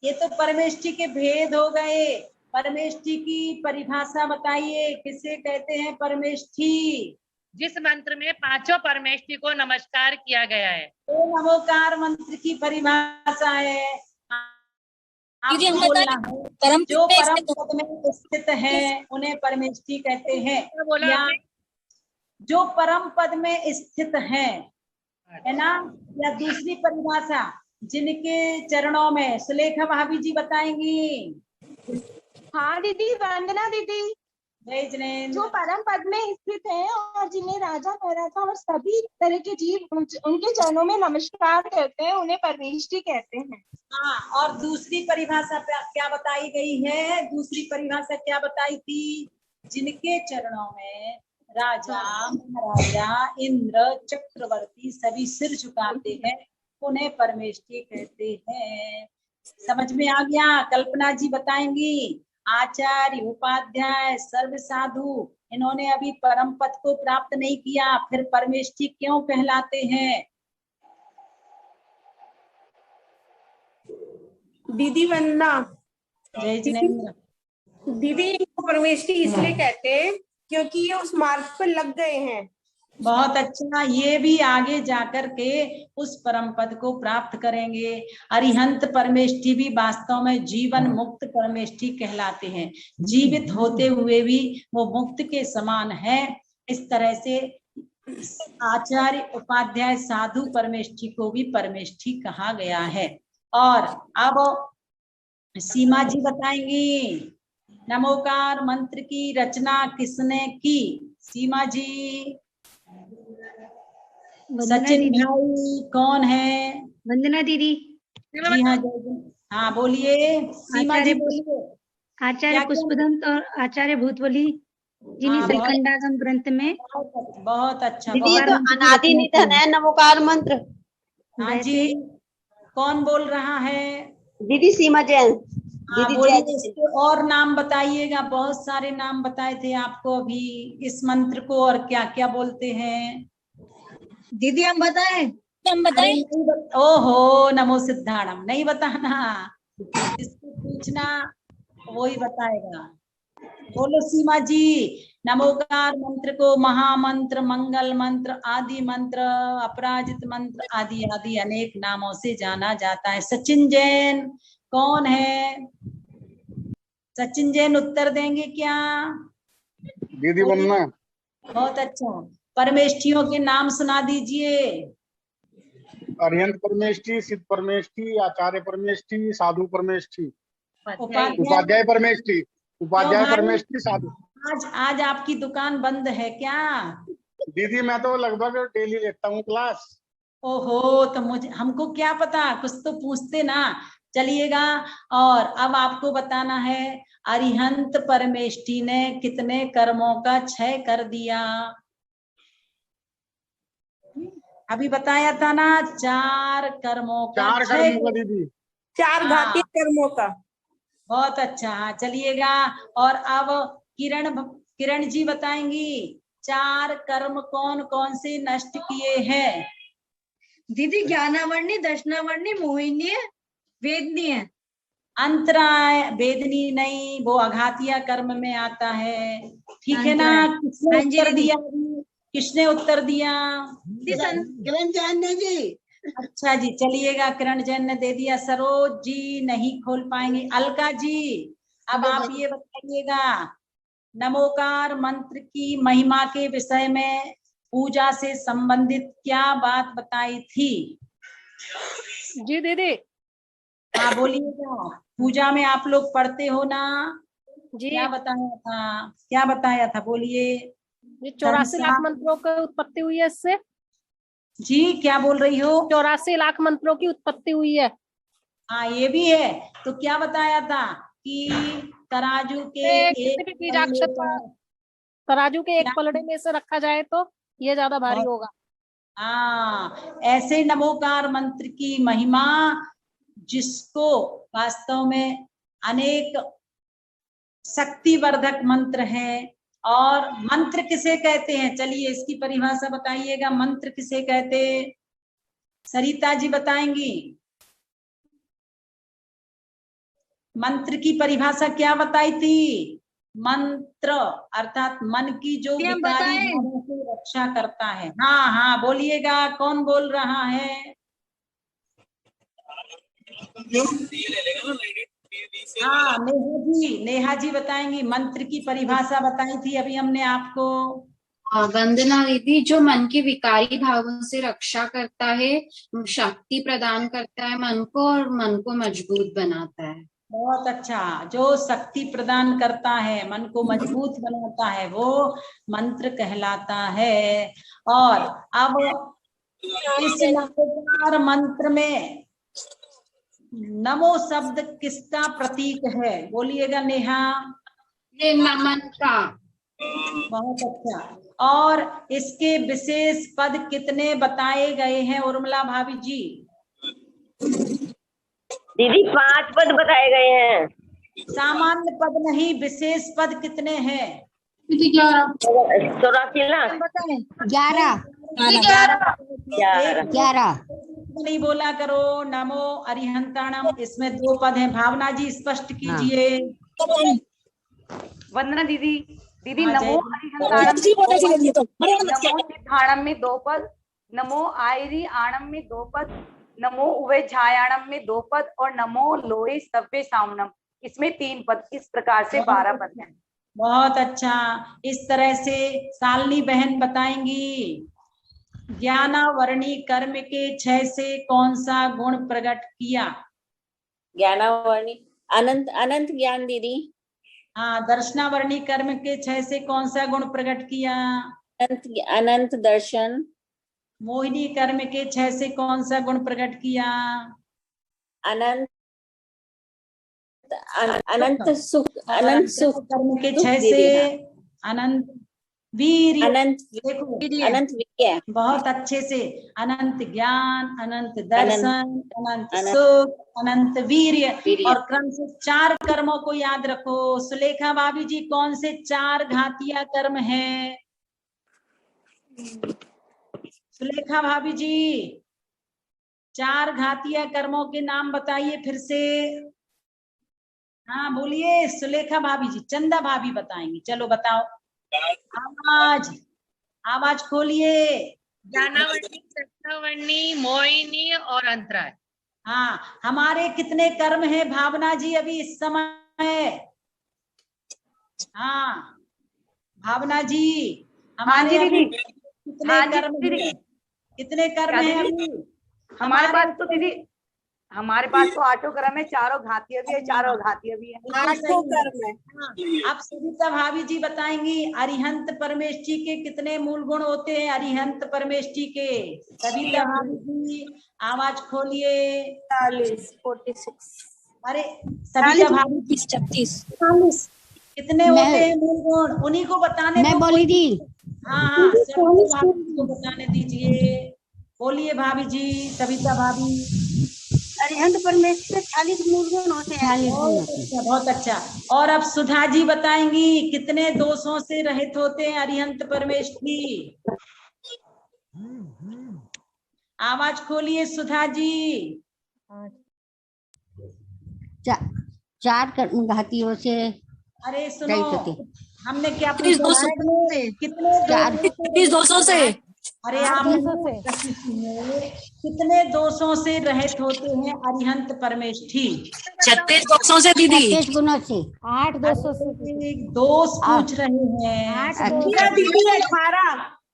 ये तो परमेष्ठी के भेद हो गए। परमेष्ठी की परिभाषा बताइए, किसे कहते हैं परमेष्ठी? जिस मंत्र में पांचों परमेष्ठी को नमस्कार किया गया है। तो नमोकार मंत्र की परिभाषा है, दीदी, हम आपको बोलना बताएं, है, परम जो पद में परम स्थित पद में स्थित है उन्हें परमेष्ठी कहते हैं। क्या बोला या आपने? जो परम पद में स्थित है ना। या दूसरी परिभाषा, जिनके चरणों में, सुलेखा भाभी जी बताएंगी। हाँ दीदी, वंदना दीदी। जय जिनेन्द्र। जो परम पद में स्थित है और जिन्हें राजा महाराजा और सभी तरह के जीव उनके चरणों में नमस्कार करते हैं, उन्हें परमेष्ठी कहते हैं। हाँ, और दूसरी परिभाषा क्या बताई गई है? दूसरी परिभाषा क्या बताई थी? जिनके चरणों में राजा महाराजा इंद्र चक्रवर्ती सभी सिर झुकाते हैं, उन्हें परमेष्ठी कहते हैं। समझ में आ गया? कल्पना जी बताएंगी। आचार्य, उपाध्याय, सर्व साधु, इन्होंने अभी परम पद को प्राप्त नहीं किया, फिर परमेष्ठी क्यों कहलाते हैं? दीदी वंदना। जय जिनेन्द्र। दीदी, इनको परमेष्ठी इसलिए कहते हैं क्योंकि ये उस मार्ग पर लग गए हैं। बहुत अच्छा, ये भी आगे जाकर के उस परम पद को प्राप्त करेंगे। अरिहंत परमेष्ठी भी वास्तव में जीवन मुक्त परमेष्ठी कहलाते हैं। जीवित होते हुए भी वो मुक्त के समान है। इस तरह से आचार्य, उपाध्याय, साधु परमेष्ठी को भी परमेष्ठी कहा गया है। और अब सीमा जी बताएंगी, नमोकार मंत्र की रचना किसने की? सीमा जी। सचिन भाई कौन है? वंदना दीदी। जी हाँ, हाँ बोलिए सीमा जी, बोलिए। आचार्य पुष्पदंत और आचार्य भूतबली जिन्हें श्रीखंडागम ग्रंथ में। बहुत अच्छा। दीदी, ये तो अनादि निधन है नमोकार मंत्र। हाँ जी, कौन बोल रहा है? दीदी सीमा जैन। दीदी बोलिए, इसके और नाम बताइएगा। बहुत सारे नाम बताए थे आपको अभी इस मंत्र को, और क्या क्या बोलते हैं? दीदी हम बताएं? ओहो, नमो सिद्धाणम। नहीं बताना, इसको पूछना, वही बताएगा। बोलो सीमा जी। नमोकार मंत्र को महामंत्र, मंगल मंत्र, आदि मंत्र, अपराजित मंत्र आदि आदि अनेक नामों से जाना जाता है। सचिन जैन कौन है? सचिन जैन उत्तर देंगे क्या? दीदी वंदना। बहुत अच्छा, परमेष्ठियों के नाम सुना दीजिए। अरिहंत परमेष्ठी, सिद्ध परमेष्ठी, आचार्य परमेष्ठी, साधु परमेष्ठी, उपाध्याय परमेष्ठी, उपाध्याय परमेष्ठी, साधु। आज आपकी दुकान बंद है क्या? दीदी मैं तो लगभग डेली लेता हूँ क्लास। ओहो, तो हमको क्या पता, कुछ तो पूछते ना। चलिएगा, और अब आपको बताना है अरिहंत परमेष्ठी ने कितने कर्मों का क्षय कर दिया। अभी बताया था ना, 4 कर्मों का। 4 कर्मों का दीदी। 4 घाती कर्मों का। बहुत अच्छा, चलिएगा। और अब किरण जी बताएंगी 4 कर्म कौन कौन से नष्ट किए हैं? दीदी ज्ञानावर्णी, दर्शनावर्णी, मोहिनी, वेदनी है। अंतराय वेदनी नहीं, वो अघातिया कर्म में आता है। ठीक है ना? किसने उत्तर दिया? किसने उत्तर दिया? किरण जैन ने जी। अच्छा जी, चलिएगा, किरण जैन ने दे दिया। सरोज जी नहीं खोल पाएंगे। अलका जी, अब आप ये बताइएगा, नमोकार मंत्र की महिमा के विषय में पूजा से संबंधित क्या बात बताई थी? जी दीदी। हाँ बोलिएगा। पूजा में आप लोग पढ़ते हो ना जी। क्या बताया था? क्या बताया था? बोलिए। ये 84 लाख मंत्रों की उत्पत्ति हुई है इससे। जी क्या बोल रही हो? 84 लाख मंत्रों की उत्पत्ति हुई है। हाँ ये भी है। तो क्या बताया था कि तराजू के तराजू के एक पलड़े में से रखा जाए तो ये ज्यादा भारी होगा। हाँ, ऐसे नमोकार मंत्र की महिमा, जिसको वास्तव में अनेक शक्तिवर्धक मंत्र है। और मंत्र किसे कहते हैं? चलिए इसकी परिभाषा बताइएगा। मंत्र किसे कहते? सरिता जी बताएंगी। मंत्र की परिभाषा क्या बताई थी? मंत्र अर्थात मन की जो हम विकारी बताएं। भावों से रक्षा करता है। हाँ हाँ बोलिएगा, कौन बोल रहा है? हाँ नेहा जी बताएंगी। मंत्र की परिभाषा बताई थी अभी हमने आपको। वंदना दीदी, जो मन के विकारी भावों से रक्षा करता है, शक्ति प्रदान करता है मन को और मन को मजबूत बनाता है। बहुत अच्छा। जो शक्ति प्रदान करता है, मन को मजबूत बनाता है, वो मंत्र कहलाता है। और अब इस नमोकार मंत्र में नमो शब्द किसका प्रतीक है? बोलिएगा नेहा। ये नमन का। बहुत अच्छा। और इसके विशेष पद कितने बताए गए हैं उर्मिला भाभी जी? दीदी 5 पद बताए गए हैं। सामान्य पद नहीं, विशेष पद कितने हैं? 84 ना? 11 नहीं बोला करो। नमो अरिहंताणम, इसमें 2 पद हैं। भावना जी स्पष्ट कीजिए। वंदना दीदी। दीदी हाँ, नमो अरिहंताणम में 2 पद, नमो आयरी आणम में 2 पद, नमो उवे छायाणम में 2 पद और नमो लोए सव्य सामनम इसमें 3 पद। इस प्रकार से 12 पद हैं। बहुत अच्छा। इस तरह से शालिनी बहन बताएंगी। ज्ञानावर्णी कर्म के 6 से कौन सा गुण प्रकट किया? ज्ञानावर्णी अनंत अनंत ज्ञान दीदी। हाँ, दर्शनावर्णी कर्म के 6 से कौन सा गुण प्रकट किया? अनंत दर्शन। मोहिनी कर्म के 6 से कौन सा गुण प्रकट किया? अनंत अनंत सुख। अनंत सुख कर्म के 6 से अनंत वीर। अनंत वीर्य। बहुत अच्छे से। अनंत ज्ञान, अनंत दर्शन, अनंत सुख, अनंत वीर्य। और क्रम से 4 कर्मों को याद रखो। सुलेखा भाभी जी, कौन से 4 घातिया कर्म हैं? सुलेखा भाभी जी 4 घातिया कर्मों के नाम बताइए फिर से। हाँ बोलिए सुलेखा भाभी जी। चंदा भाभी बताएंगी। चलो बताओ। आवाज खोलिए। ज्ञानावर्णी, दर्शनावर्णी, मोहिनी और अंतराय। हाँ, हमारे कितने कर्म हैं भावना जी अभी इस समय? हाँ भावना जी, हमारे अभी कितने कर्म हैं? कितने कर्म हैं अभी हमारे पास? तो दीदी हमारे पास तो 8 कर्म है, 4 घातीय भी है, 4 अघातीय भी है। 8 कर्म है। अब सविता भाभी जी बताएंगी अरिहंत परमेष्ठी के कितने मूल गुण होते हैं? अरिहंत परमेष्ठी के सविता भाभी जी आवाज खोलिए। 46। अरे सविता भाभी जी 36 कितने होते हैं मूल गुण? उन्हीं को बताने मैं बोली थी। हाँ सविता भाभी को बताने दीजिए। बोलिए भाभी जी। सविता भाभी। अरिहंत परमेश्वर 40 मूल गुण होते हैं। बहुत अच्छा। और अब सुधा जी बताएंगी कितने दोषों से रहित होते हैं अरिहंत परमेष्ठी? आवाज खोलिए सुधा जी। 4 घातियों से। अरे सुनो, हमने क्या पूछा? कितने दोषों से? अरे आप कितने दोषों से रहित होते हैं अरिहंत परमेष्ठी? 36 दोषों से दीदी। 36 गुणों से। 8 दोषों से। दोष पूछ रहे हैं दीदी।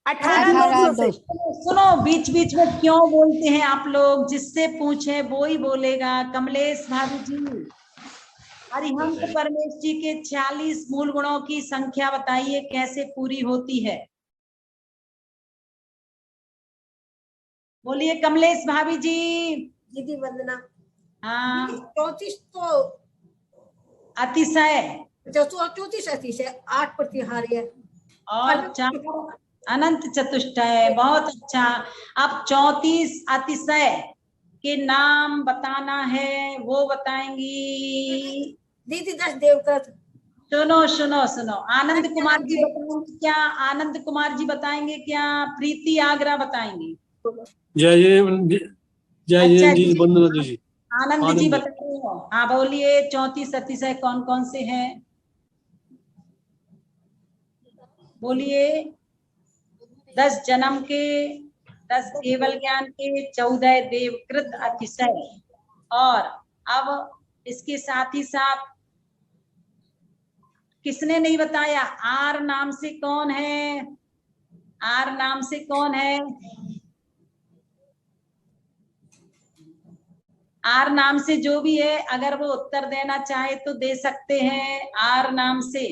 18 दोष। सुनो, बीच बीच में क्यों बोलते हैं आप लोग? जिससे पूछे वो ही बोलेगा। कमलेश भाभी जी अरिहंत परमेष्ठी के 46 मूल गुणों की संख्या बताइए कैसे पूरी होती है? बोलिए कमलेश भाभी जी। दीदी वंदना। हाँ 34 तो अतिशय। 34 अतिशय, 8 प्रतिहार्य और 4 अनंत चतुष्टय। बहुत अच्छा। अब 34 अतिशय के नाम बताना है, वो बताएंगी दीदी। 10 देवता। सुनो सुनो सुनो, आनंद कुमार जी बताएंगे क्या? आनंद कुमार जी बताएंगे क्या? प्रीति आगरा बताएंगी। जय जी वंदना जी। आनंद जी बताइए। हाँ बोलिए 34 अतिशय कौन कौन से हैं? बोलिए 10 जन्म के, 10 केवल ज्ञान के, 14 देवकृत अतिशय। और अब इसके साथ ही साथ किसने नहीं बताया, आर नाम से कौन है, आर नाम से कौन है, आर नाम से जो भी है, अगर वो उत्तर देना चाहे तो दे सकते हैं। आर नाम से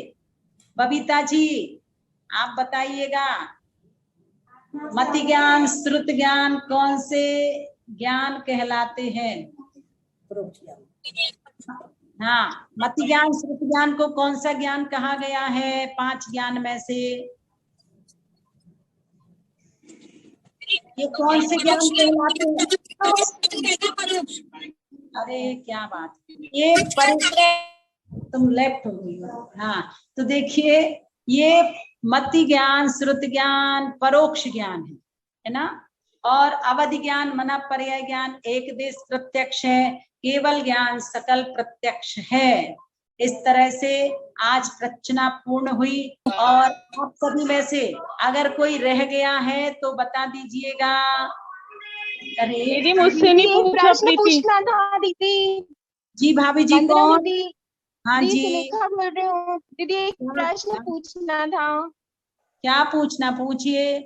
बबीता जी आप बताइएगा, मति ज्ञान श्रुत ज्ञान कौन से ज्ञान कहलाते हैं? हाँ, मति ज्ञान श्रुत ज्ञान को कौन सा ज्ञान कहा गया है 5 ज्ञान में से? ये कौन से ज्ञान कहलाते हैं? अरे क्या बात, ये तुम लेफ्ट हो गई हो। हाँ, तो देखिए ये मति ज्ञान श्रुत ज्ञान परोक्ष ज्ञान है ना। और अवधि ज्ञान मना पर्याय ज्ञान एक देश प्रत्यक्ष है, केवल ज्ञान सकल प्रत्यक्ष है। इस तरह से आज प्रचना पूर्ण हुई। और आप सभी में से अगर कोई रह गया है तो बता दीजिएगा। अरे दीदी मुझसे नहीं प्रश्न पूछना था दीदी। जी भाभी जी कौन? हाँ दीदी जी सुलेखा बोल रही हूँ दीदी, एक प्रश्न पूछना था। क्या पूछना, पूछिए।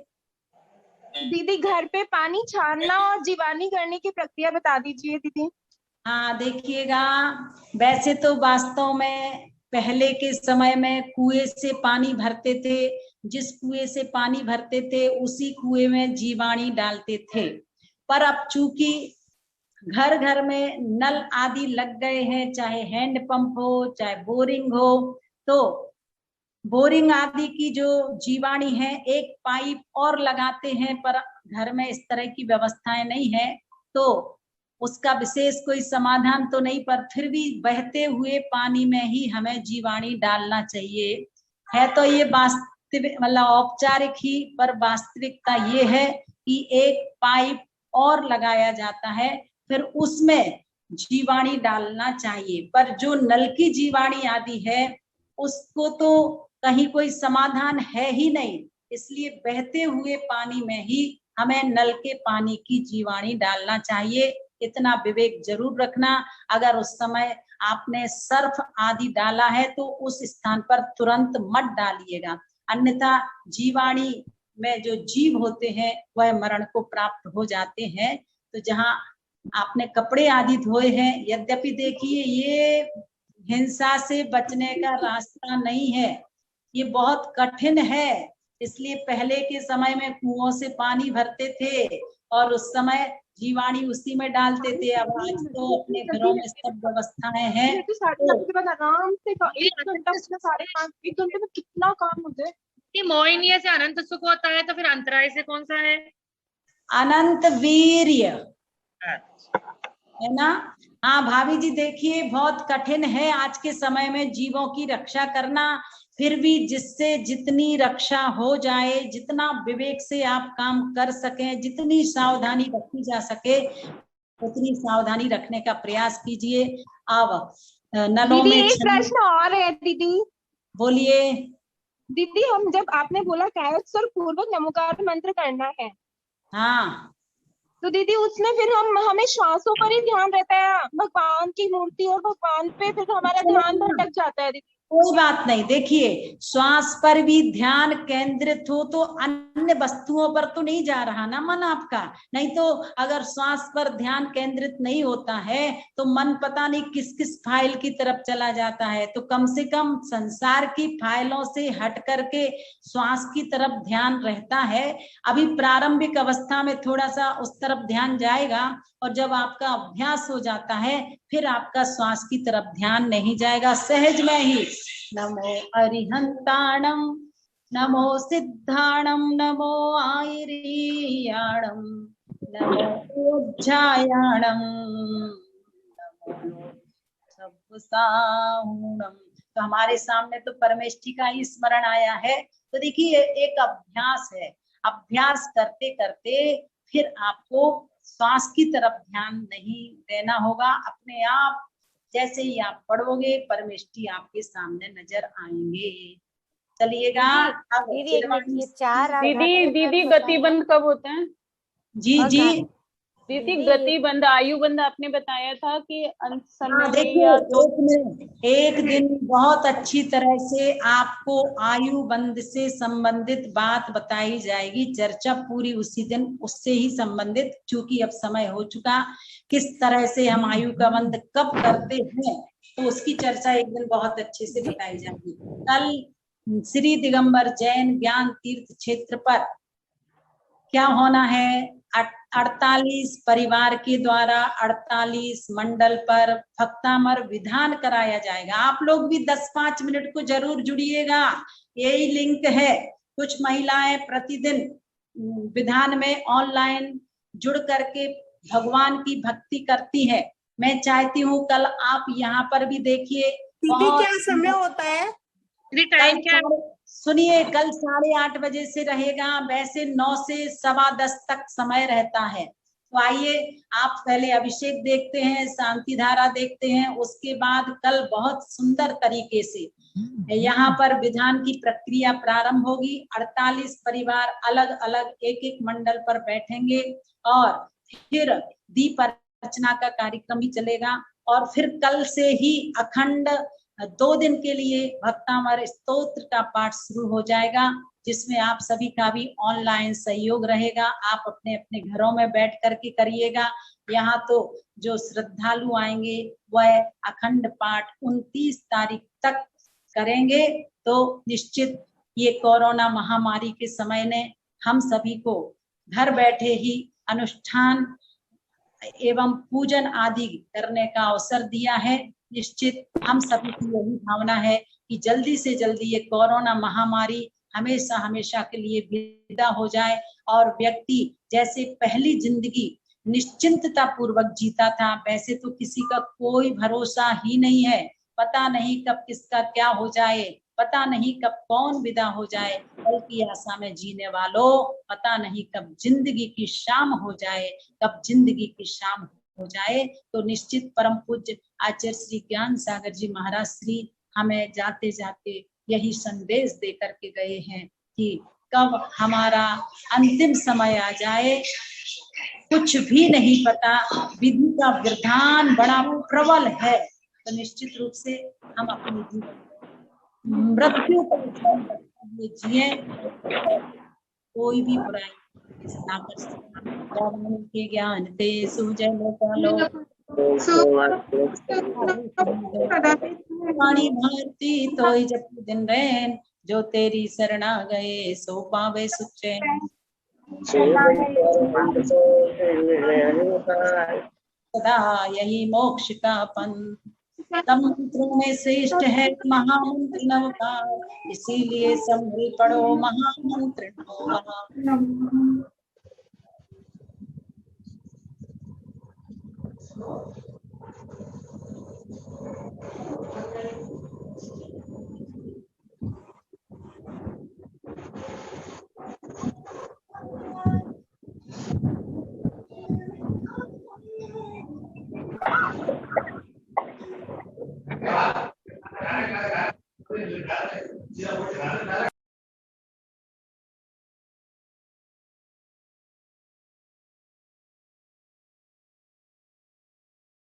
दीदी घर पे पानी छानना और जीवानी करने की प्रक्रिया बता दीजिए दीदी। हाँ देखिएगा, वैसे तो वास्तव में पहले के समय में कुएं से पानी भरते थे, जिस कुएं से पानी भरते थे उसी कुएं में जीवाणी डालते थे। पर अब चूंकि घर घर में नल आदि लग गए हैं, चाहे हैंड पंप हो चाहे बोरिंग हो, तो बोरिंग आदि की जो जीवाणी है एक पाइप और लगाते हैं, पर घर में इस तरह की व्यवस्थाएं नहीं है तो उसका विशेष कोई समाधान तो नहीं, पर फिर भी बहते हुए पानी में ही हमें जीवाणी डालना चाहिए। है तो ये वास्तविक मतलब औपचारिक ही, पर वास्तविकता ये है कि एक पाइप और लगाया जाता है, फिर उसमें जीवाणी डालना चाहिए। पर जो नल की जीवाणी आदि है उसको तो कहीं कोई समाधान है ही नहीं, इसलिए बहते हुए पानी में ही हमें नल के पानी की जीवाणी डालना चाहिए। इतना विवेक जरूर रखना, अगर उस समय आपने सर्फ आदि डाला है तो उस स्थान पर तुरंत मत डालिएगा, अन्यथा जीवाणी में जो जीव होते हैं वह मरण को प्राप्त हो जाते हैं। तो जहाँ आपने कपड़े आदि धोए हैं, यद्यपि देखिए ये हिंसा से बचने का रास्ता नहीं है, ये बहुत कठिन है। इसलिए पहले के समय में कुओं से पानी भरते थे और उस समय जीवाणी उसी में डालते थे। अब आज तो अपने घरों में सब व्यवस्थाएं हैं। आराम से 1 घंटा 1 घंटे में कितना काम होता है। मोहिनी से अनंत सुख होता है, तो फिर अंतराय से कौन सा है? अनंत वीर्य है ना। हाँ भाभी जी देखिए, बहुत कठिन है आज के समय में जीवों की रक्षा करना, फिर भी जिससे जितनी रक्षा हो जाए, जितना विवेक से आप काम कर सकें, जितनी सावधानी रखी जा सके उतनी सावधानी रखने का प्रयास कीजिए। अब नलों में एक प्रश्न और है दीदी। बोलिए दीदी, हम जब आपने बोला कायोत्सर्ग पूर्वक नमोकार मंत्र करना है, हाँ, तो दीदी उसमें फिर हमें श्वासों पर ही ध्यान रहता है, भगवान की मूर्ति और भगवान पे फिर हमारा ध्यान भटक जाता है दीदी। कोई बात नहीं, देखिए श्वास पर भी ध्यान केंद्रित हो तो अन्य वस्तुओं पर तो नहीं जा रहा ना मन आपका। नहीं तो अगर श्वास पर ध्यान केंद्रित नहीं होता है तो मन पता नहीं किस किस फाइल की तरफ चला जाता है। तो कम से कम संसार की फाइलों से हट करके श्वास की तरफ ध्यान रहता है। अभी प्रारंभिक अवस्था में थोड़ा सा उस तरफ ध्यान जाएगा, और जब आपका अभ्यास हो जाता है फिर आपका श्वास की तरफ ध्यान नहीं जाएगा, सहज में ही नमो अरिहंताणम नमो सिद्धाणम नमो आयरियाणम नमो उज्जायाणम नमो सबसाहुणम। तो हमारे सामने तो परमेष्ठी का ही स्मरण आया है। तो देखिए एक अभ्यास है, अभ्यास करते करते फिर आपको श्वास की तरफ ध्यान नहीं देना होगा। अपने आप जैसे ही आप पढ़ोगे परमेष्ठी आपके सामने नजर आएंगे। चलिएगा। अब दीदी एक मिनट, ये 4 दीदी गतिबंध कब होते हैं? जी जी दीदी गतिबंध आयुबंध आपने बताया था कि समय में देखिए या एक दिन बहुत अच्छी तरह से आपको आयु बंद से संबंधित बात बताई जाएगी। चर्चा पूरी उसी दिन उससे ही संबंधित, क्योंकि अब समय हो चुका, किस तरह से हम आयु का बंद कब करते हैं तो उसकी चर्चा एक दिन बहुत अच्छे से बताई जाएगी। कल श्री दिगंबर जैन ज्ञान तीर्थ क्षेत्र पर क्या होना है, 48 परिवार के द्वारा 48 मंडल पर भक्तामर विधान कराया जाएगा। आप लोग भी 10-5 मिनट को जरूर जुड़िएगा, यही लिंक है। कुछ महिलाएं प्रतिदिन विधान में ऑनलाइन जुड़ करके भगवान की भक्ति करती है। मैं चाहती हूँ कल आप यहाँ पर भी देखिए। क्या समय होता है? टाइम क्या? सुनिए, कल 8:30 बजे से रहेगा, वैसे 9 से 10:15 तक समय रहता है। तो आइए आप पहले अभिषेक देखते हैं, शांति धारा देखते हैं, उसके बाद कल बहुत सुंदर तरीके से यहाँ पर विधान की प्रक्रिया प्रारंभ होगी। 48 परिवार अलग अलग एक मंडल पर बैठेंगे और फिर दीप अर्चना का कार्यक्रम भी चलेगा। और फिर कल से ही अखंड 2 दिन के लिए भक्तामर स्तोत्र का पाठ शुरू हो जाएगा, जिसमें आप सभी का भी ऑनलाइन सहयोग रहेगा। आप अपने अपने घरों में बैठ करके करिएगा। यहाँ तो जो श्रद्धालु आएंगे वह अखंड पाठ 29 तारीख तक करेंगे। तो निश्चित ये कोरोना महामारी के समय ने हम सभी को घर बैठे ही अनुष्ठान एवं पूजन आदि करने का अवसर दिया है। निश्चित हम सभी की यही भावना है कि जल्दी से जल्दी ये कोरोना महामारी हमेशा हमेशा के लिए विदा हो जाए और व्यक्ति जैसे पहली जिंदगी निश्चिंतता पूर्वक जीता था, वैसे तो किसी का कोई भरोसा ही नहीं है। पता नहीं कब किसका क्या हो जाए, पता नहीं कब कौन विदा हो जाए। कल की आशा में जीने वालों, पता नहीं कब जिंदगी की शाम हो जाए, कब जिंदगी की शाम हो जाए। तो निश्चित परम पूज्य आचार्य श्री ज्ञान सागर जी महाराज श्री हमें जाते जाते यही संदेश दे करके गए हैं कि कब हमारा अंतिम समय आ जाए कुछ भी नहीं पता। विधि का विधान बड़ा प्रबल है, तो निश्चित रूप से हम अपने जीवन मृत्यु को जिए, कोई भी बुराई ना कर सकता। के ज्ञान ते सुजन पालो पानी भारती तोय जप दिन रैन, जो तेरी शरणा गए सो पावे सुचैन। सदा यही मोक्ष का पंथ, तम मंत्रों में श्रेष्ठ है महामंत्र नव का, इसीलिए संभल पढ़ो महामंत्र नव।